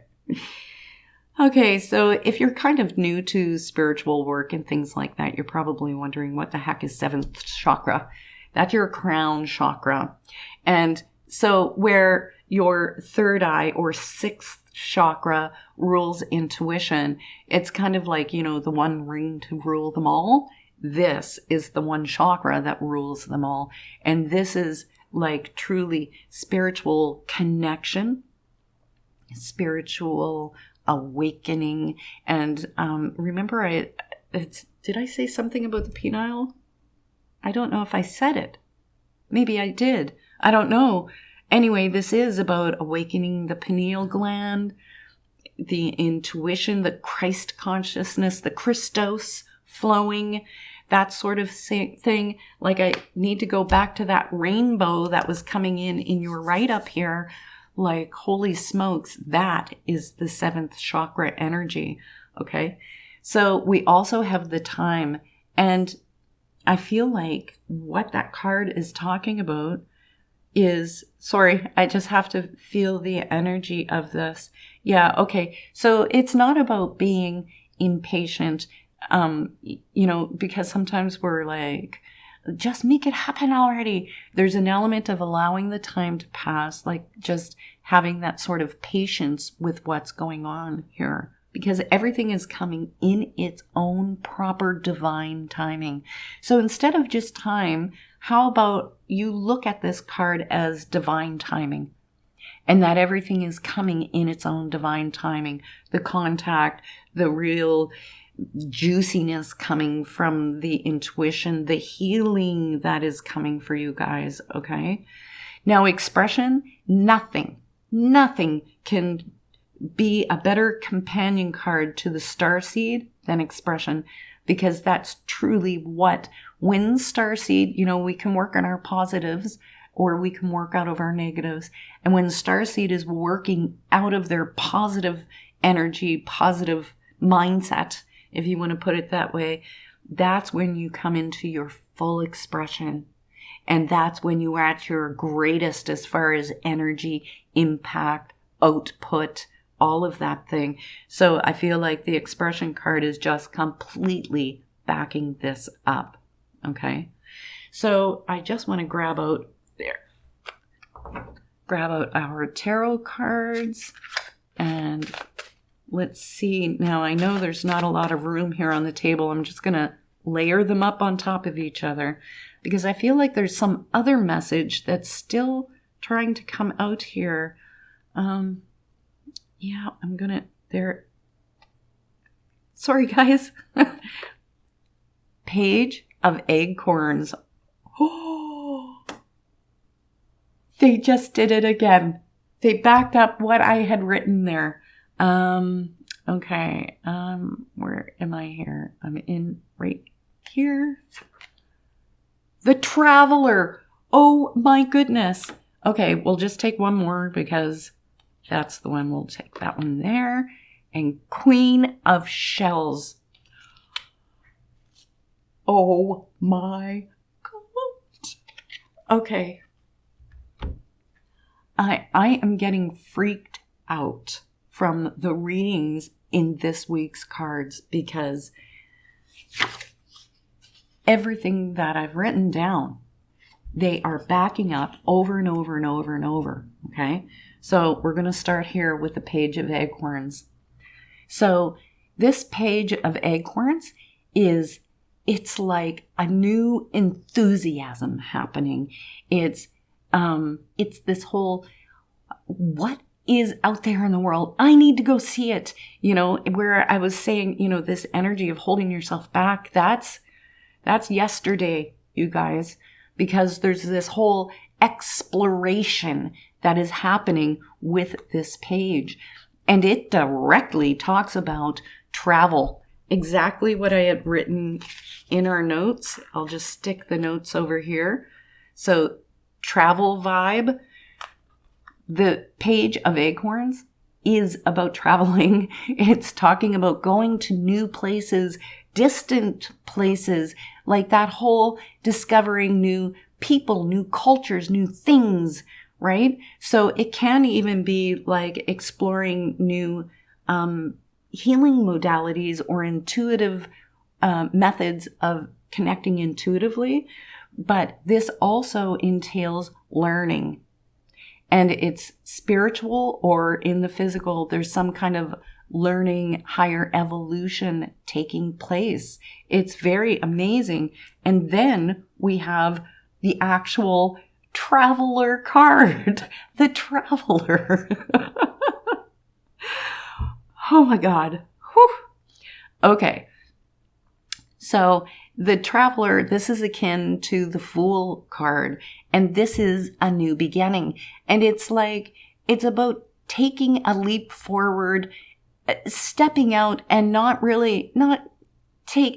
Okay, so if you're kind of new to spiritual work and things like that, you're probably wondering what the heck is seventh chakra? That's your crown chakra. And so where your third eye or sixth chakra rules intuition, it's kind of like, the one ring to rule them all. This is the one chakra that rules them all. And this is like truly spiritual connection, spiritual awakening. And remember, did I say something about the penile? I don't know if I said it. Maybe I did. I don't know. Anyway, this is about awakening the pineal gland, the intuition, the Christ consciousness, the Christos flowing, that sort of thing. Like, I need to go back to that rainbow that was coming in your right up here. Like, holy smokes, that is the seventh chakra energy. Okay. So we also have the time, and I feel like what that card is talking about is, sorry, I just have to feel the energy of this. Yeah. Okay. So it's not about being impatient, because sometimes we're like, just make it happen already. There's an element of allowing the time to pass, like just having that sort of patience with what's going on here, because everything is coming in its own proper divine timing. So instead of just time, how about you look at this card as divine timing, and that everything is coming in its own divine timing. The contact, the real juiciness coming from the intuition, the healing that is coming for you guys, okay? Now, expression, nothing can be a better companion card to the starseed than expression, because that's truly what, when starseed, we can work on our positives or we can work out of our negatives. And when starseed is working out of their positive energy, positive mindset, if you want to put it that way, that's when you come into your full expression. And that's when you are at your greatest as far as energy, impact, output, all of that thing. So I feel like the expression card is just completely backing this up. Okay. So I just want to grab out our tarot cards, and let's see. Now, I know there's not a lot of room here on the table. I'm just going to layer them up on top of each other, because I feel like there's some other message that's still trying to come out here. Yeah, I'm going to, sorry guys. Page of Acorns. Oh, they just did it again. They backed up what I had written there. Okay. Where am I here? I'm in right here. The Traveler. Oh my goodness. Okay, we'll just take one more because that's the one. We'll take that one there. And Queen of Shells. Oh my God. Okay. I am getting freaked out from the readings in this week's cards, because everything that I've written down, they are backing up over and over and over and over. Okay. So we're going to start here with the Page of Acorns. So this Page of Acorns it's like a new enthusiasm happening. It's this whole, what is out there in the world? I need to go see it. Where I was saying, this energy of holding yourself back, that's yesterday, you guys, because there's this whole exploration that is happening with this page. And it directly talks about travel. Exactly what I had written in our notes. I'll just stick the notes over here. So, travel vibe. The Page of Acorns is about traveling. It's talking about going to new places, distant places, like that whole discovering new people, new cultures, new things, right? So it can even be like exploring new healing modalities or intuitive methods of connecting intuitively, but this also entails learning. And it's spiritual or in the physical, there's some kind of learning, higher evolution taking place. It's very amazing. And then we have the actual traveler card, the traveler. Oh my God. Whew. Okay. So the traveler, this is akin to the Fool card, and this is a new beginning. And it's like, it's about taking a leap forward, stepping out and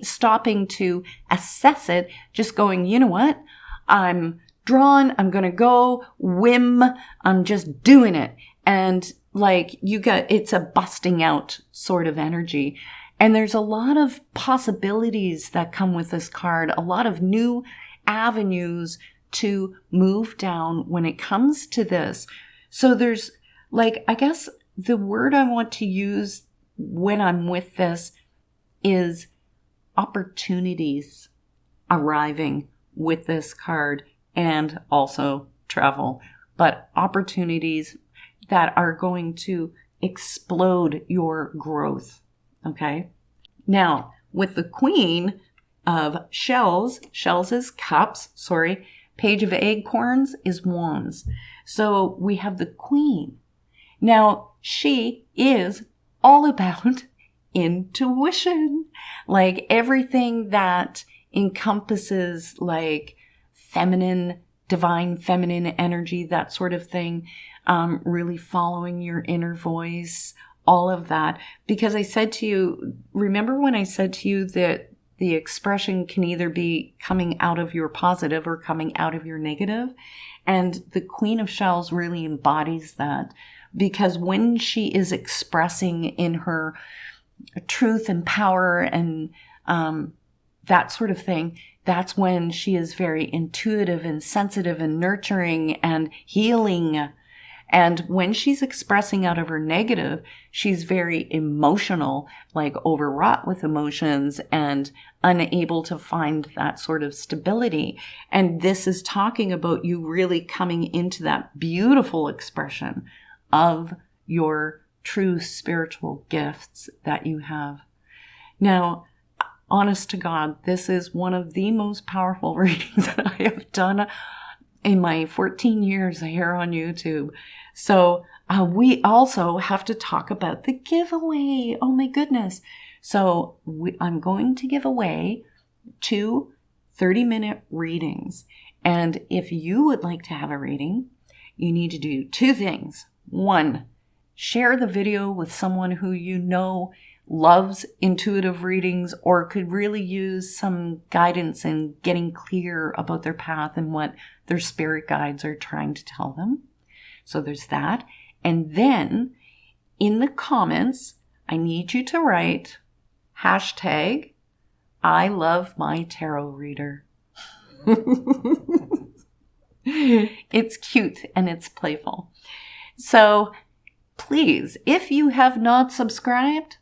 stopping to assess it, just going, you know what? I'm drawn, I'm going to go, whim, I'm just doing it. And like it's a busting out sort of energy. And there's a lot of possibilities that come with this card, a lot of new avenues to move down when it comes to this. So there's like, I guess the word I want to use when I'm with this is opportunities arriving with this card, and also travel, but opportunities that are going to explode your growth. Okay. Now, with the Queen of Shells is cups, Page of Acorns is wands. So we have the Queen. Now, she is all about intuition, like everything that encompasses like feminine, divine feminine energy, that sort of thing, really following your inner voice, all of that. Because I said to you, remember when I said to you that the expression can either be coming out of your positive or coming out of your negative? And the Queen of Shells really embodies that, because when she is expressing in her truth and power and that sort of thing, that's when she is very intuitive and sensitive and nurturing and healing. And when she's expressing out of her negative, she's very emotional, like overwrought with emotions and unable to find that sort of stability. And this is talking about you really coming into that beautiful expression of your true spiritual gifts that you have. Now, honest to God, this is one of the most powerful readings that I have done in my 14 years here on YouTube. So we also have to talk about the giveaway. Oh my goodness. So I'm going to give away 2 30-minute readings. And if you would like to have a reading, you need to do 2 things. 1, share the video with someone who you know loves intuitive readings or could really use some guidance in getting clear about their path and what their spirit guides are trying to tell them. So there's that. And then in the comments, I need you to write hashtag I love my tarot reader. It's cute and it's playful. So please, if you have not subscribed,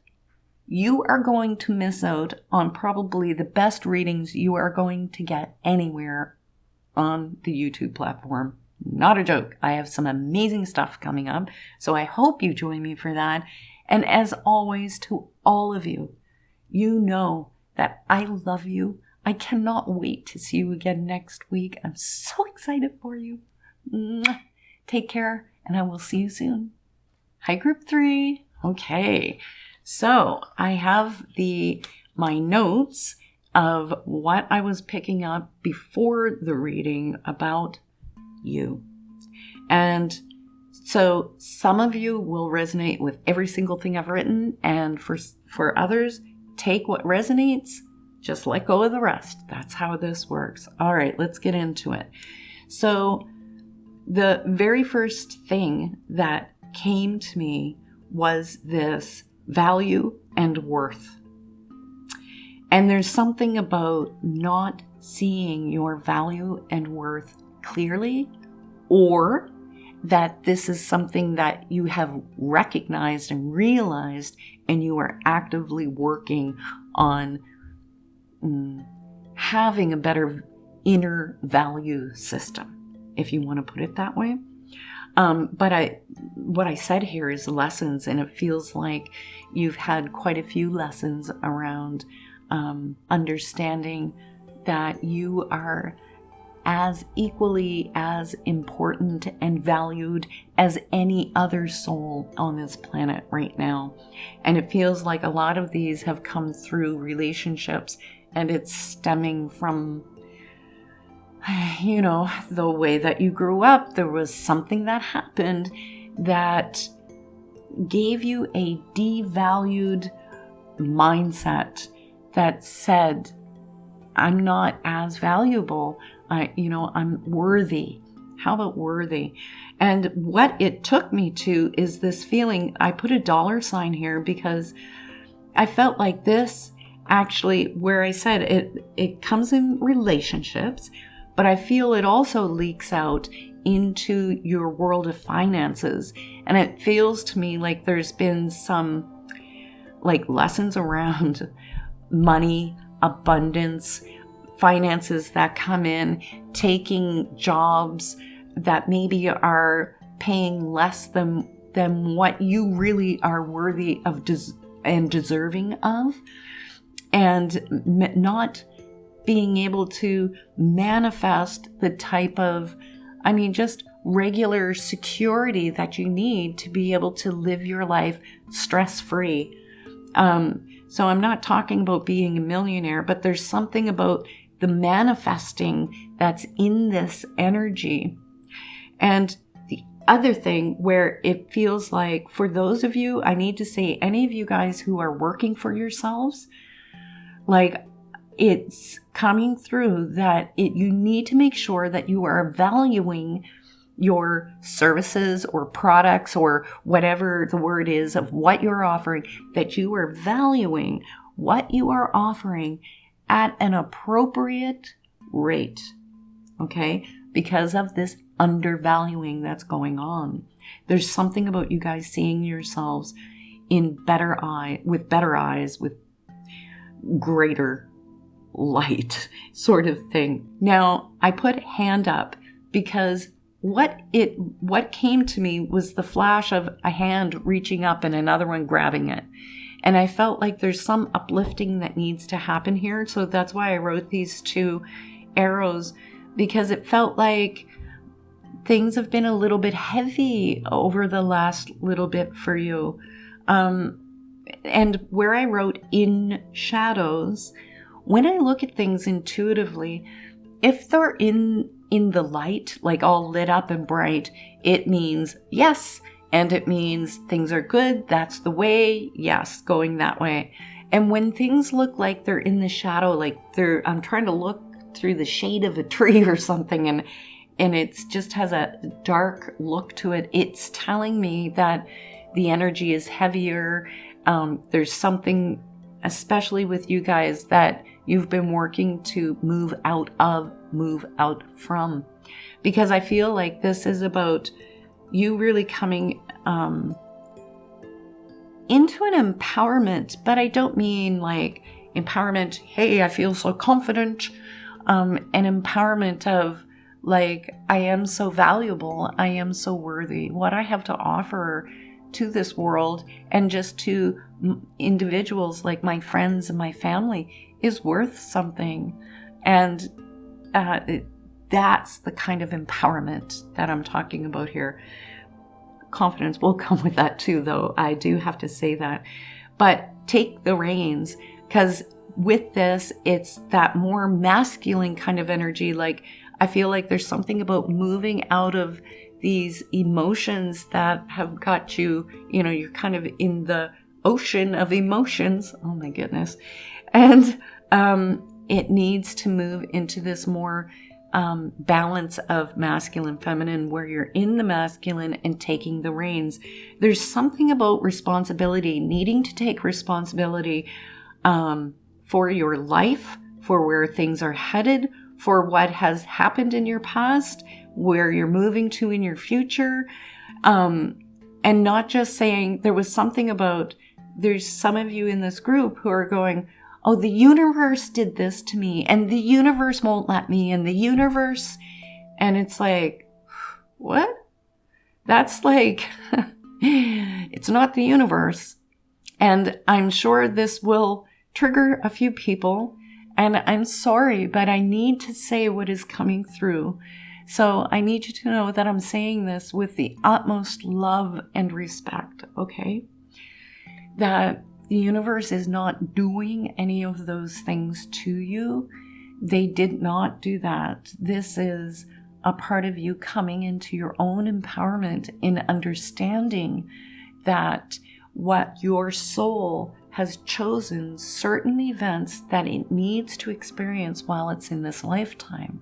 you are going to miss out on probably the best readings you are going to get anywhere on the YouTube platform. Not a joke. I have some amazing stuff coming up, so I hope you join me for that. And as always, to all of you, you know that I love you. I cannot wait to see you again next week. I'm so excited for you. Mwah. Take care, and I will see you soon. Hi, Group 3. Okay. So I have my notes of what I was picking up before the reading about you. And so some of you will resonate with every single thing I've written, and for others, take what resonates, just let go of the rest. That's how this works. All right, let's get into it. So the very first thing that came to me was this value and worth. And there's something about not seeing your value and worth clearly, or that this is something that you have recognized and realized, and you are actively working on having a better inner value system, if you want to put it that way. But what I said here is lessons, and it feels like you've had quite a few lessons around understanding that you are as equally as important and valued as any other soul on this planet right now. And it feels like a lot of these have come through relationships, and it's stemming from, you know, the way that you grew up. There was something that happened that gave you a devalued mindset that said, I'm not as valuable. I'm worthy. How about worthy? And what it took me to is this feeling. I put a $ here because I felt like this actually, where I said it comes in relationships, but I feel it also leaks out into your world of finances. And it feels to me like there's been some like lessons around money, abundance, finances that come in, taking jobs that maybe are paying less than what you really are worthy of and deserving of, and not being able to manifest the type of, just regular security that you need to be able to live your life stress-free. So I'm not talking about being a millionaire, but there's something about the manifesting that's in this energy. And the other thing where it feels like, for those of you, I need to say, any of you guys who are working for yourselves, like, it's coming through that you need to make sure that you are valuing your services or products or whatever the word is of what you're offering, that you are valuing what you are offering at an appropriate rate, okay? Because of this undervaluing that's going on. There's something about you guys seeing yourselves with better eyes, with greater light sort of thing. Now, I put hand up because what came to me was the flash of a hand reaching up and another one grabbing it. And I felt like there's some uplifting that needs to happen here. So that's why I wrote these 2 arrows, because it felt like things have been a little bit heavy over the last little bit for you. And where I wrote in shadows, when I look at things intuitively, if they're in the light, like all lit up and bright, it means yes. And it means things are good. That's the way. Yes, going that way. And when things look like they're in the shadow, like I'm trying to look through the shade of a tree or something, and it just has a dark look to it, it's telling me that the energy is heavier. There's something, especially with you guys, that you've been working to move out from. Because I feel like this is about you really coming into an empowerment, but I don't mean like empowerment, hey, I feel so confident, an empowerment of like, I am so valuable, I am so worthy, what I have to offer to this world and just to individuals like my friends and my family is worth something. And that's the kind of empowerment that I'm talking about here. Confidence will come with that too, though. I do have to say that. But take the reins, because with this, it's that more masculine kind of energy. Like, I feel like there's something about moving out of these emotions that have got you, you're kind of in the ocean of emotions. Oh my goodness. And it needs to move into this more balance of masculine, feminine, where you're in the masculine and taking the reins. There's something about responsibility, needing to take responsibility for your life, for where things are headed, for what has happened in your past, where you're moving to in your future. And not just saying, there was something about, there's some of you in this group who are going, oh, the universe did this to me, and the universe won't let me, and the universe, and it's like, what? That's like, it's not the universe. And I'm sure this will trigger a few people, and I'm sorry, but I need to say what is coming through. So I need you to know that I'm saying this with the utmost love and respect, okay? That the universe is not doing any of those things to you. They did not do that. This is a part of you coming into your own empowerment in understanding that what your soul has chosen certain events that it needs to experience while it's in this lifetime.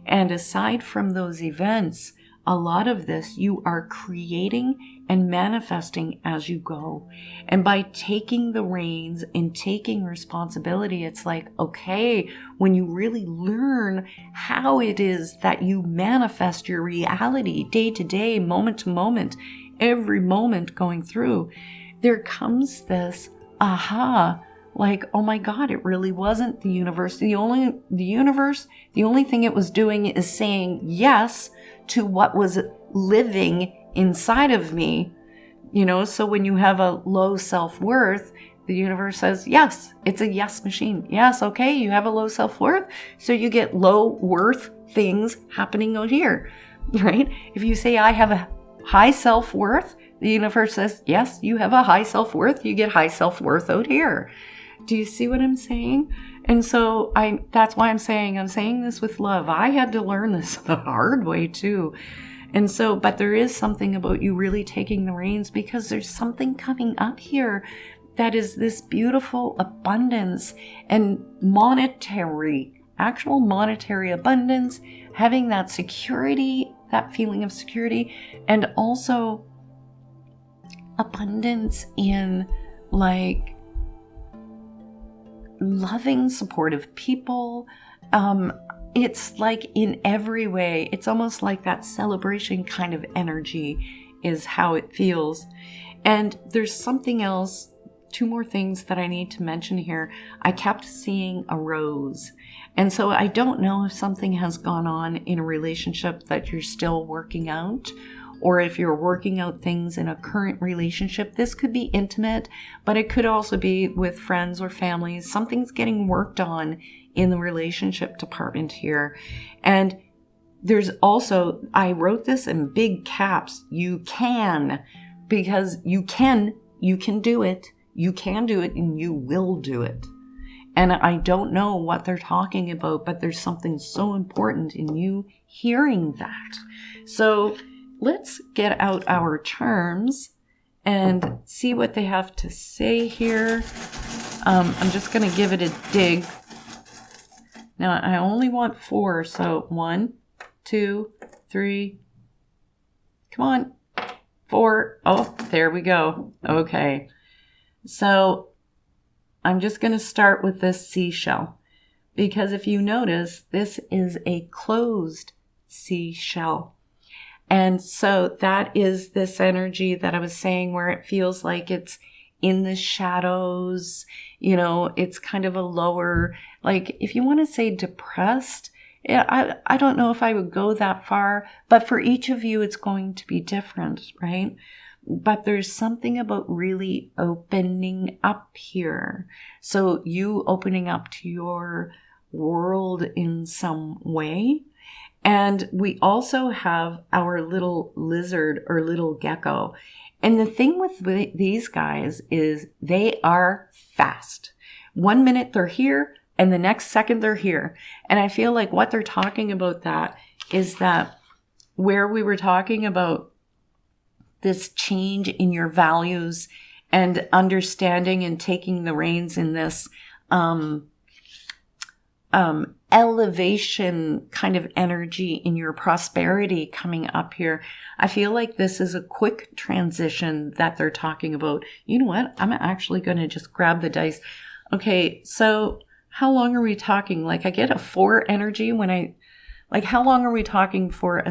And aside from those events, a lot of this you are creating and manifesting as you go. And by taking the reins and taking responsibility, it's like, okay, when you really learn how it is that you manifest your reality day to day, moment to moment, every moment going through, there comes this aha, like, oh my God, it really wasn't the universe. The only thing it was doing is saying yes to what was living inside of me. So when you have a low self-worth, the universe says, yes, it's a yes machine. Yes, okay, you have a low self-worth, so you get low worth things happening out here, right? If you say, I have a high self-worth, the universe says, yes, you have a high self-worth, you get high self-worth out here. Do you see what I'm saying? And so that's why I'm saying this with love. I had to learn this the hard way too. And so, but there is something about you really taking the reins, because there's something coming up here that is this beautiful abundance and actual monetary abundance, having that security, that feeling of security, and also abundance in like loving, supportive people. It's like in every way, it's almost like that celebration kind of energy is how it feels. And there's something else, two more things that I need to mention here. I kept seeing a rose. And so I don't know if something has gone on in a relationship that you're still working out, or if you're working out things in a current relationship. This could be intimate, but it could also be with friends or families. Something's getting worked on in the relationship department here. And there's also, I wrote this in big caps, you can, because you can do it. You can do it, and you will do it. And I don't know what they're talking about, but there's something so important in you hearing that. So let's get out our charms and see what they have to say here. I'm just going to give it a dig. Now, I only want 4, so 1, 2, 3. Come on. 4. Oh, there we go. Okay. So I'm just going to start with this seashell, because if you notice, this is a closed seashell. And so that is this energy that I was saying, where it feels like it's in the shadows, it's kind of a lower, like if you want to say depressed, I don't know if I would go that far, but for each of you, it's going to be different, right? But there's something about really opening up here. So you opening up to your world in some way. And we also have our little lizard or little gecko. And the thing with these guys is they are fast. 1 minute they're here, and the next second they're here. And I feel like what they're talking about that is that where we were talking about this change in your values and understanding and taking the reins in this elevation kind of energy in your prosperity coming up here. I feel like this is a quick transition that they're talking about. You know what? I'm actually going to just grab the dice. Okay, so how long are we talking? Like I get a 4 energy when I Like, how long are we talking for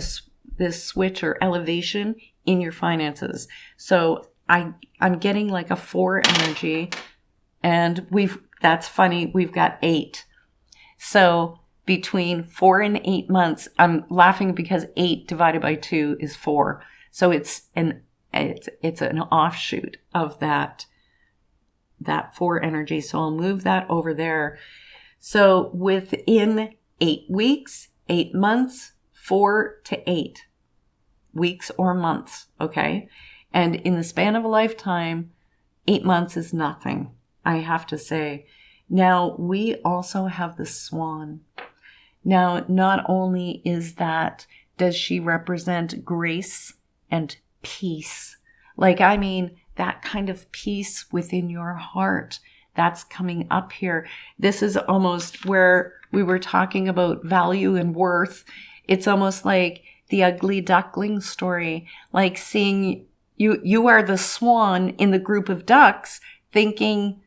this switch or elevation in your finances? So I'm getting like a 4 energy, and that's funny, we've got 8. So between 4 and 8 months, I'm laughing because 8 divided by 2 is 4. So it's an offshoot of that 4 energy. So I'll move that over there. So within 8 weeks, 8 months, 4 to 8 weeks or months, okay? And in the span of a lifetime, 8 months is nothing, I have to say. Now, we also have the swan. Now, not only does she represent grace and peace. Like, I mean, that kind of peace within your heart, that's coming up here. This is almost where we were talking about value and worth. It's almost like the ugly duckling story, like seeing you are the swan in the group of ducks, thinking,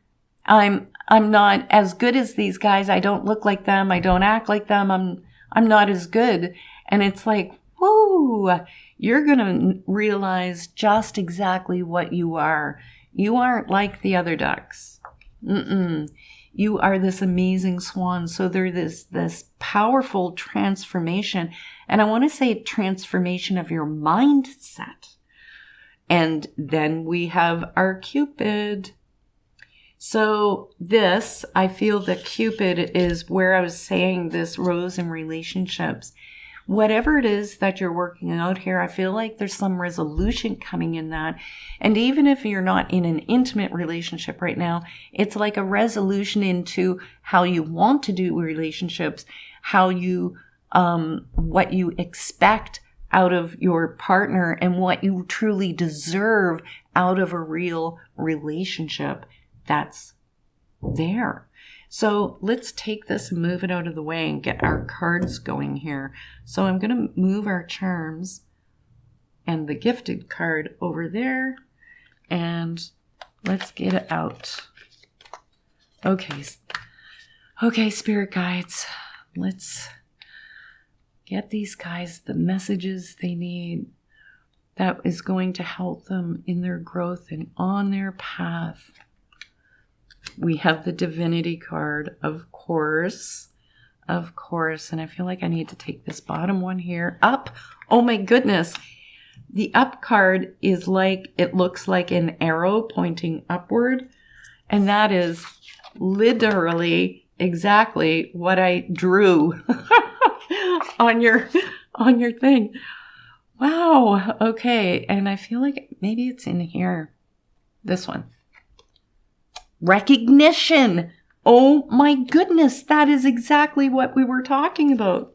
I'm not as good as these guys. I don't look like them. I don't act like them. I'm not as good. And it's like, whoa, you're going to realize just exactly what you are. You aren't like the other ducks. You are this amazing swan. So there's this powerful transformation. And I want to say transformation of your mindset. And then we have our Cupid. So this, I feel that Cupid is where I was saying this rose in relationships. Whatever it is that you're working out here, I feel like there's some resolution coming in that. And even if you're not in an intimate relationship right now, it's like a resolution into how you want to do relationships, how you, what you expect out of your partner, and what you truly deserve out of a real relationship that's there. So let's take this and move it out of the way and get our cards going here. So I'm going to move our charms and the gifted card over there, and let's get it out. Okay, spirit guides, let's get these guys the messages they need that is going to help them in their growth and on their path. We have the divinity card, of course, and I feel like I need to take this bottom one here up. Oh my goodness. The up card is like, it looks like an arrow pointing upward, and that is literally exactly what I drew on your thing. Wow. Okay. And I feel like maybe it's in here. This one. Recognition. Oh my goodness. That is exactly what we were talking about.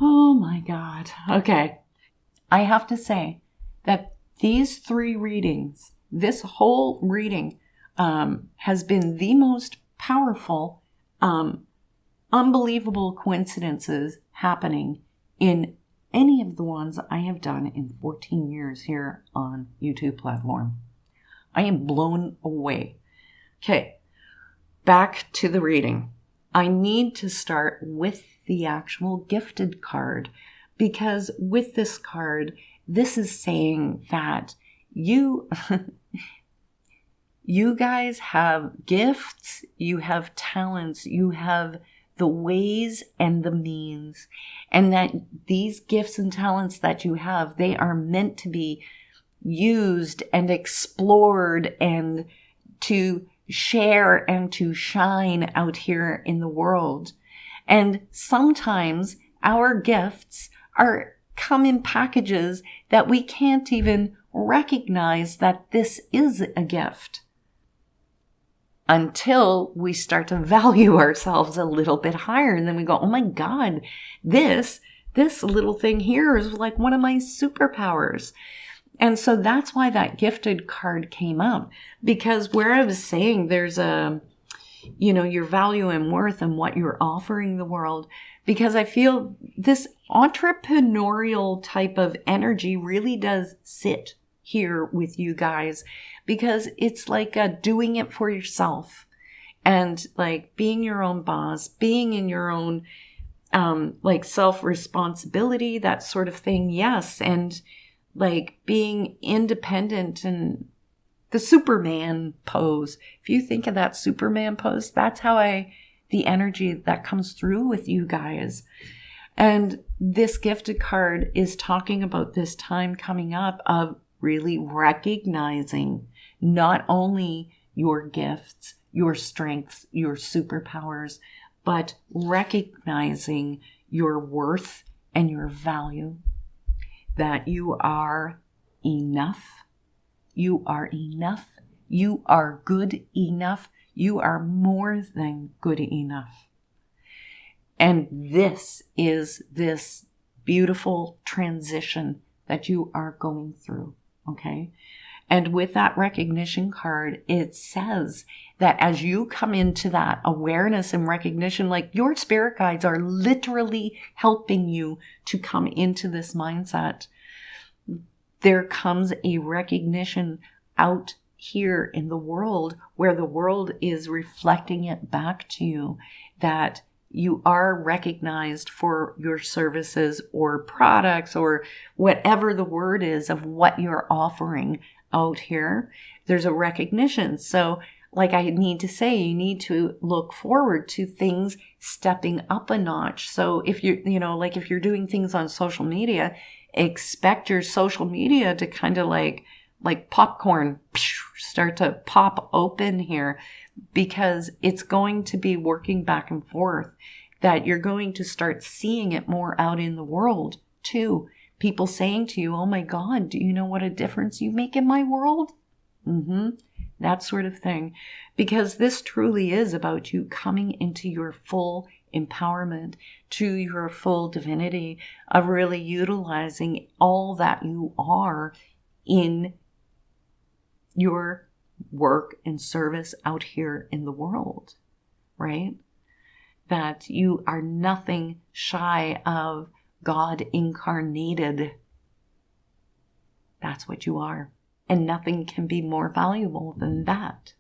Oh my God. Okay. I have to say that these 3 readings, this whole reading, has been the most powerful, unbelievable coincidences happening in any of the ones I have done in 14 years here on YouTube platform. I am blown away. Okay, back to the reading. I need to start with the actual gifted card, because with this card, this is saying that you guys have gifts, you have talents, you have the ways and the means, and that these gifts and talents that you have, they are meant to be used and explored and to share and to shine out here in the world. And sometimes our gifts come in packages that we can't even recognize that this is a gift until we start to value ourselves a little bit higher. And then we go, oh my God, this little thing here is like one of my superpowers. And so that's why that gifted card came up, because where I was saying there's your value and worth and what you're offering the world, because I feel this entrepreneurial type of energy really does sit here with you guys, because it's like doing it for yourself and like being your own boss, being in your own like self-responsibility, that sort of thing. Yes. And like being independent and the Superman pose. If you think of that Superman pose, that's how the energy that comes through with you guys. And this gifted card is talking about this time coming up of really recognizing not only your gifts, your strengths, your superpowers, but recognizing your worth and your value, that you are enough. You are enough. You are good enough. You are more than good enough. And this is this beautiful transition that you are going through, okay? And with that recognition card, it says that as you come into that awareness and recognition, like your spirit guides are literally helping you to come into this mindset, there comes a recognition out here in the world where the world is reflecting it back to you that you are recognized for your services or products or whatever the word is of what you're offering out here. There's a recognition. So like I need to say, you need to look forward to things stepping up a notch. So if like if you're doing things on social media, expect your social media to kind of like popcorn start to pop open here, because it's going to be working back and forth, that you're going to start seeing it more out in the world too. People saying to you, oh my God, do you know what a difference you make in my world? That sort of thing. Because this truly is about you coming into your full empowerment, to your full divinity, of really utilizing all that you are in your work and service out here in the world, right? That you are nothing shy of God incarnated. That's what you are. And nothing can be more valuable than that.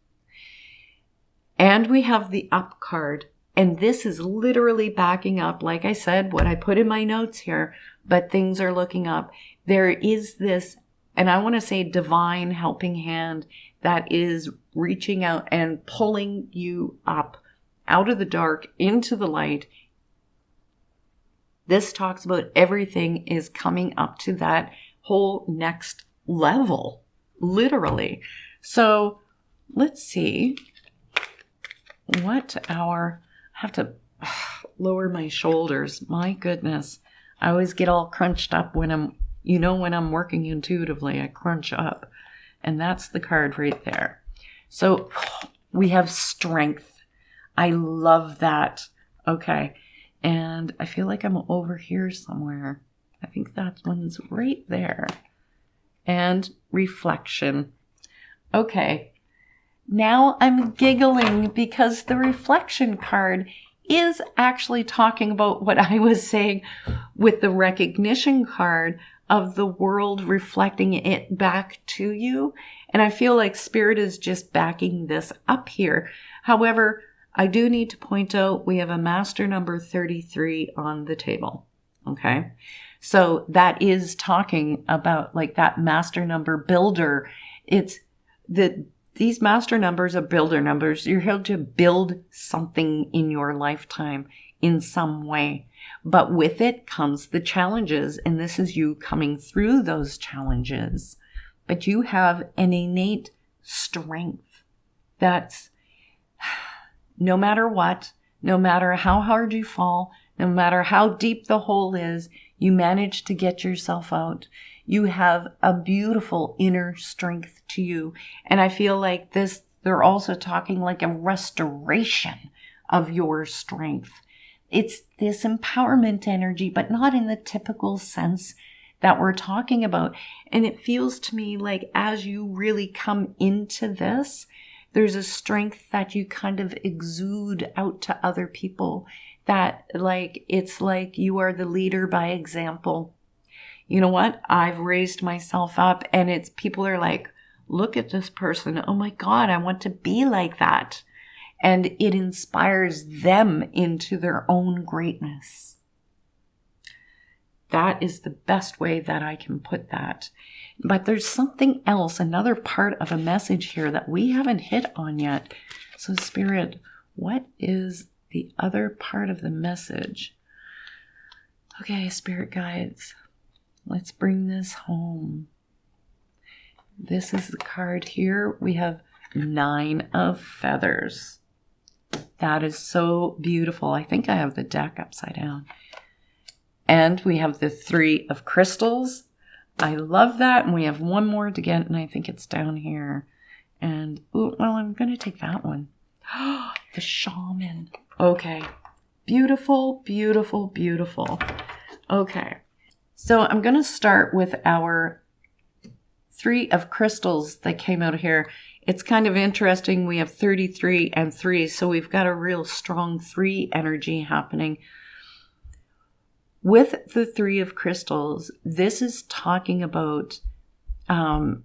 And we have the up card. And this is literally backing up, like I said, what I put in my notes here, but things are looking up. There is this, and I want to say divine helping hand that is reaching out and pulling you up out of the dark into the light. This talks about everything is coming up to that whole next level, literally. So let's see what I have to lower my shoulders. My goodness. I always get all crunched up when I'm working intuitively, I crunch up. And that's the card right there. So we have strength. I love that. Okay. And I feel like I'm over here somewhere. I think that one's right there. And reflection. Okay. Now I'm giggling because the reflection card is actually talking about what I was saying with the recognition card of the world reflecting it back to you. And I feel like Spirit is just backing this up here. However, I do need to point out we have a master number 33 on the table. Okay. So that is talking about like that master number builder. It's that these master numbers are builder numbers. You're here to build something in your lifetime in some way. But with it comes the challenges. And this is you coming through those challenges. But you have an innate strength that's no matter what, no matter how hard you fall, no matter how deep the hole is, you manage to get yourself out. You have a beautiful inner strength to you. And I feel like they're also talking like a restoration of your strength. It's this empowerment energy, but not in the typical sense that we're talking about. And it feels to me like as you really come into this, there's a strength that you kind of exude out to other people, that like, it's like you are the leader by example. You know what? I've raised myself up and it's people are like, look at this person. Oh my God, I want to be like that. And it inspires them into their own greatness. that is the best way that I can put that. But there's something else, another part of a message here that we haven't hit on yet. So Spirit, what is the other part of the message? Okay, Spirit guides, let's bring this home. This is the card here. We have 9 of Feathers. That is so beautiful. I think I have the deck upside down. And we have the 3 of Crystals. I love that. And we have one more to get, and I think it's down here. And, ooh, well, I'm going to take that one. The Shaman. Okay. Beautiful, beautiful, beautiful. Okay. So I'm going to start with our 3 of Crystals that came out here. It's kind of interesting. We have 33 and 3, so we've got a real strong 3 energy happening. With the 3 of Crystals, this is talking about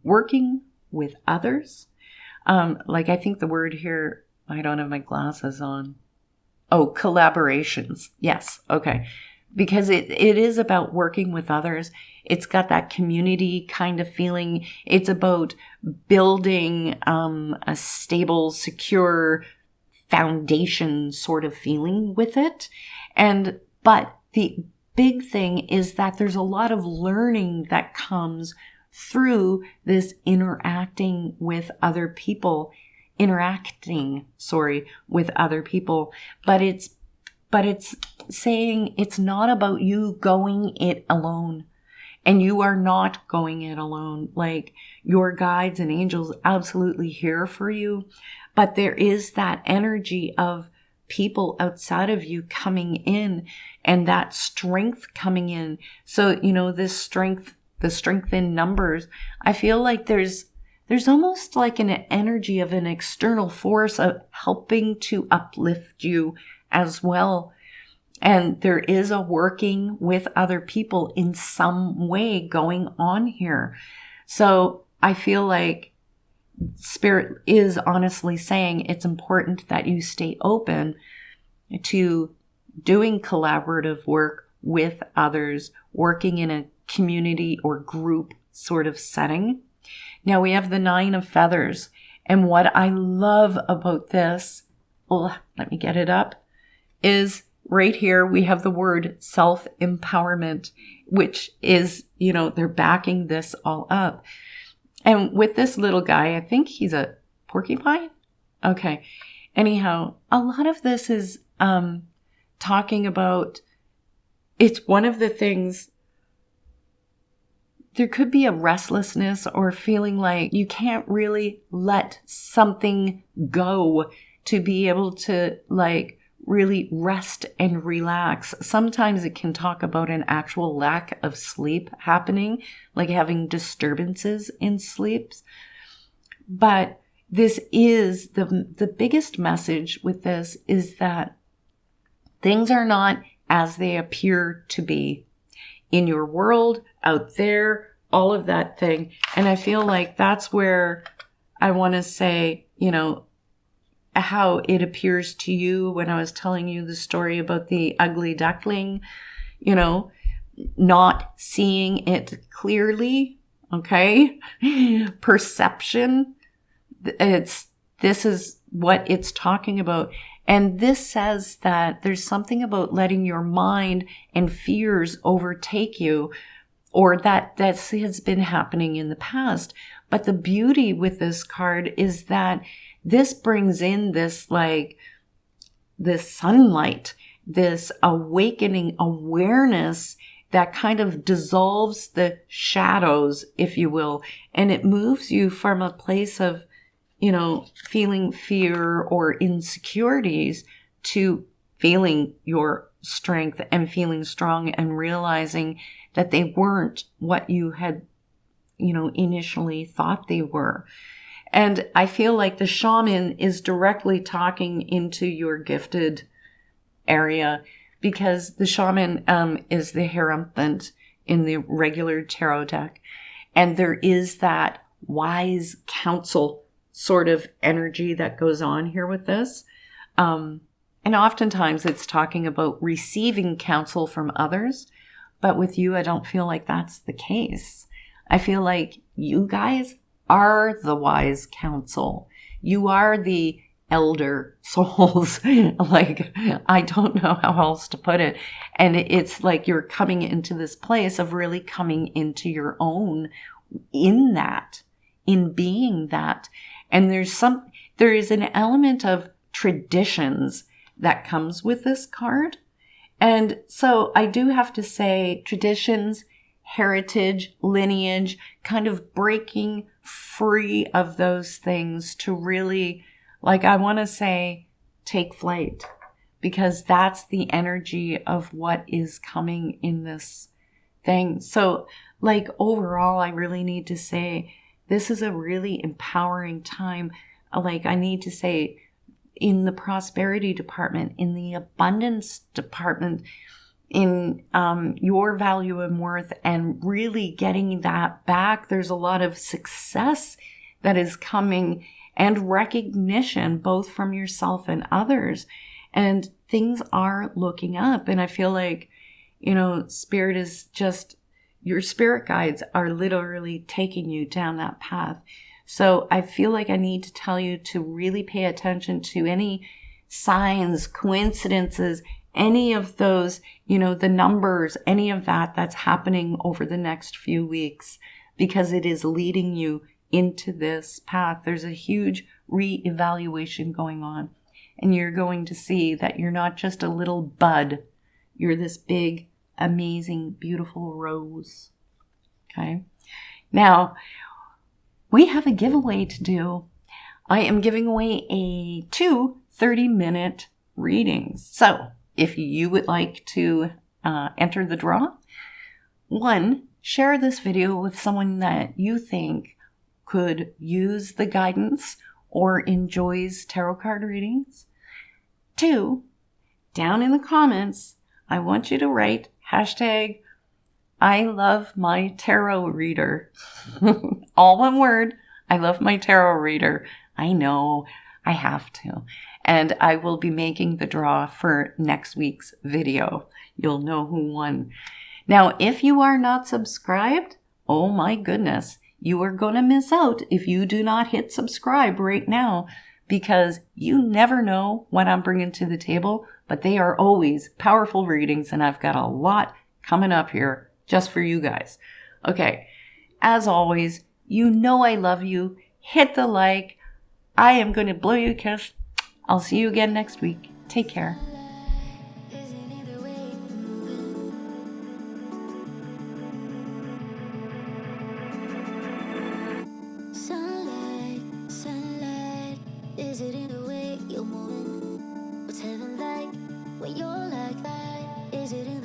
working with others. Like I think the word here, I don't have my glasses on. Oh, collaborations. Yes. Okay. Because it is about working with others. It's got that community kind of feeling. It's about building a stable, secure foundation sort of feeling with it. But the big thing is that there's a lot of learning that comes through this interacting with other people. But it's saying it's not about you going it alone. And you are not going it alone. Like, your guides and angels absolutely here for you. But there is that energy of people outside of you coming in, and that strength coming in. So, this strength, the strength in numbers, I feel like there's almost like an energy of an external force of helping to uplift you as well. And there is a working with other people in some way going on here. So I feel like Spirit is honestly saying it's important that you stay open to doing collaborative work with others, working in a community or group sort of setting. Now we have the 9 of Feathers. And what I love about this, let me get it up, is right here we have the word self-empowerment, which is, they're backing this all up. And with this little guy, I think he's a porcupine. Okay. Anyhow, a lot of this is talking about, it's one of the things, there could be a restlessness or feeling like you can't really let something go to be able to really rest and relax. Sometimes it can talk about an actual lack of sleep happening, like having disturbances in sleeps. But this is the biggest message with this is that things are not as they appear to be in your world, out there, all of that thing. And I feel like that's where I want to say, how it appears to you when I was telling you the story about the ugly duckling, not seeing it clearly. Okay. Perception. This is what it's talking about. And this says that there's something about letting your mind and fears overtake you, or that has been happening in the past. But the beauty with this card is that this brings in this sunlight, this awakening awareness that kind of dissolves the shadows, if you will. And it moves you from a place of, feeling fear or insecurities to feeling your strength and feeling strong and realizing that they weren't what you had, initially thought they were. And I feel like the shaman is directly talking into your gifted area, because the shaman is the hierophant in the regular tarot deck. And there is that wise counsel sort of energy that goes on here with this. And oftentimes it's talking about receiving counsel from others, But with you, I don't feel like that's the case. I feel like you guys are the wise counsel. You are the elder souls. Like, I don't know how else to put it. And it's like you're coming into this place of really coming into your own in that, in being that. And there is an element of traditions that comes with this card. And so I do have to say traditions, heritage, lineage, kind of breaking free of those things to really, like, I want to say, take flight, because that's the energy of what is coming in this thing. So, like, overall, I really need to say this is a really empowering time. Like, I need to say, in the prosperity department, in the abundance department, in your value and worth, and really getting that back. There's a lot of success that is coming, and recognition both from yourself and others. And things are looking up. And I feel like, Spirit is just, your spirit guides are literally taking you down that path. So I feel like I need to tell you to really pay attention to any signs, coincidences, any of those, the numbers, any of that that's happening over the next few weeks, because it is leading you into this path. There's a huge reevaluation going on, and you're going to see that you're not just a little bud. You're this big, amazing, beautiful rose. Okay. Now, we have a giveaway to do. I am giving away two 30-minute readings. So if you would like to enter the draw, 1, share this video with someone that you think could use the guidance or enjoys tarot card readings. 2, down in the comments, I want you to write hashtag I love my tarot reader. All one word. I love my tarot reader. I know, I have to. And I will be making the draw for next week's video. You'll know who won. Now, if you are not subscribed, oh my goodness, you are going to miss out if you do not hit subscribe right now, because you never know what I'm bringing to the table, but they are always powerful readings, and I've got a lot coming up here just for you guys. Okay, as always, I love you. Hit the like. I am going to blow you a kiss. I'll see you again next week. Take care. Sunlight, sunlight, is it in the way you're moving? What's heaven like when you're like that? Is it in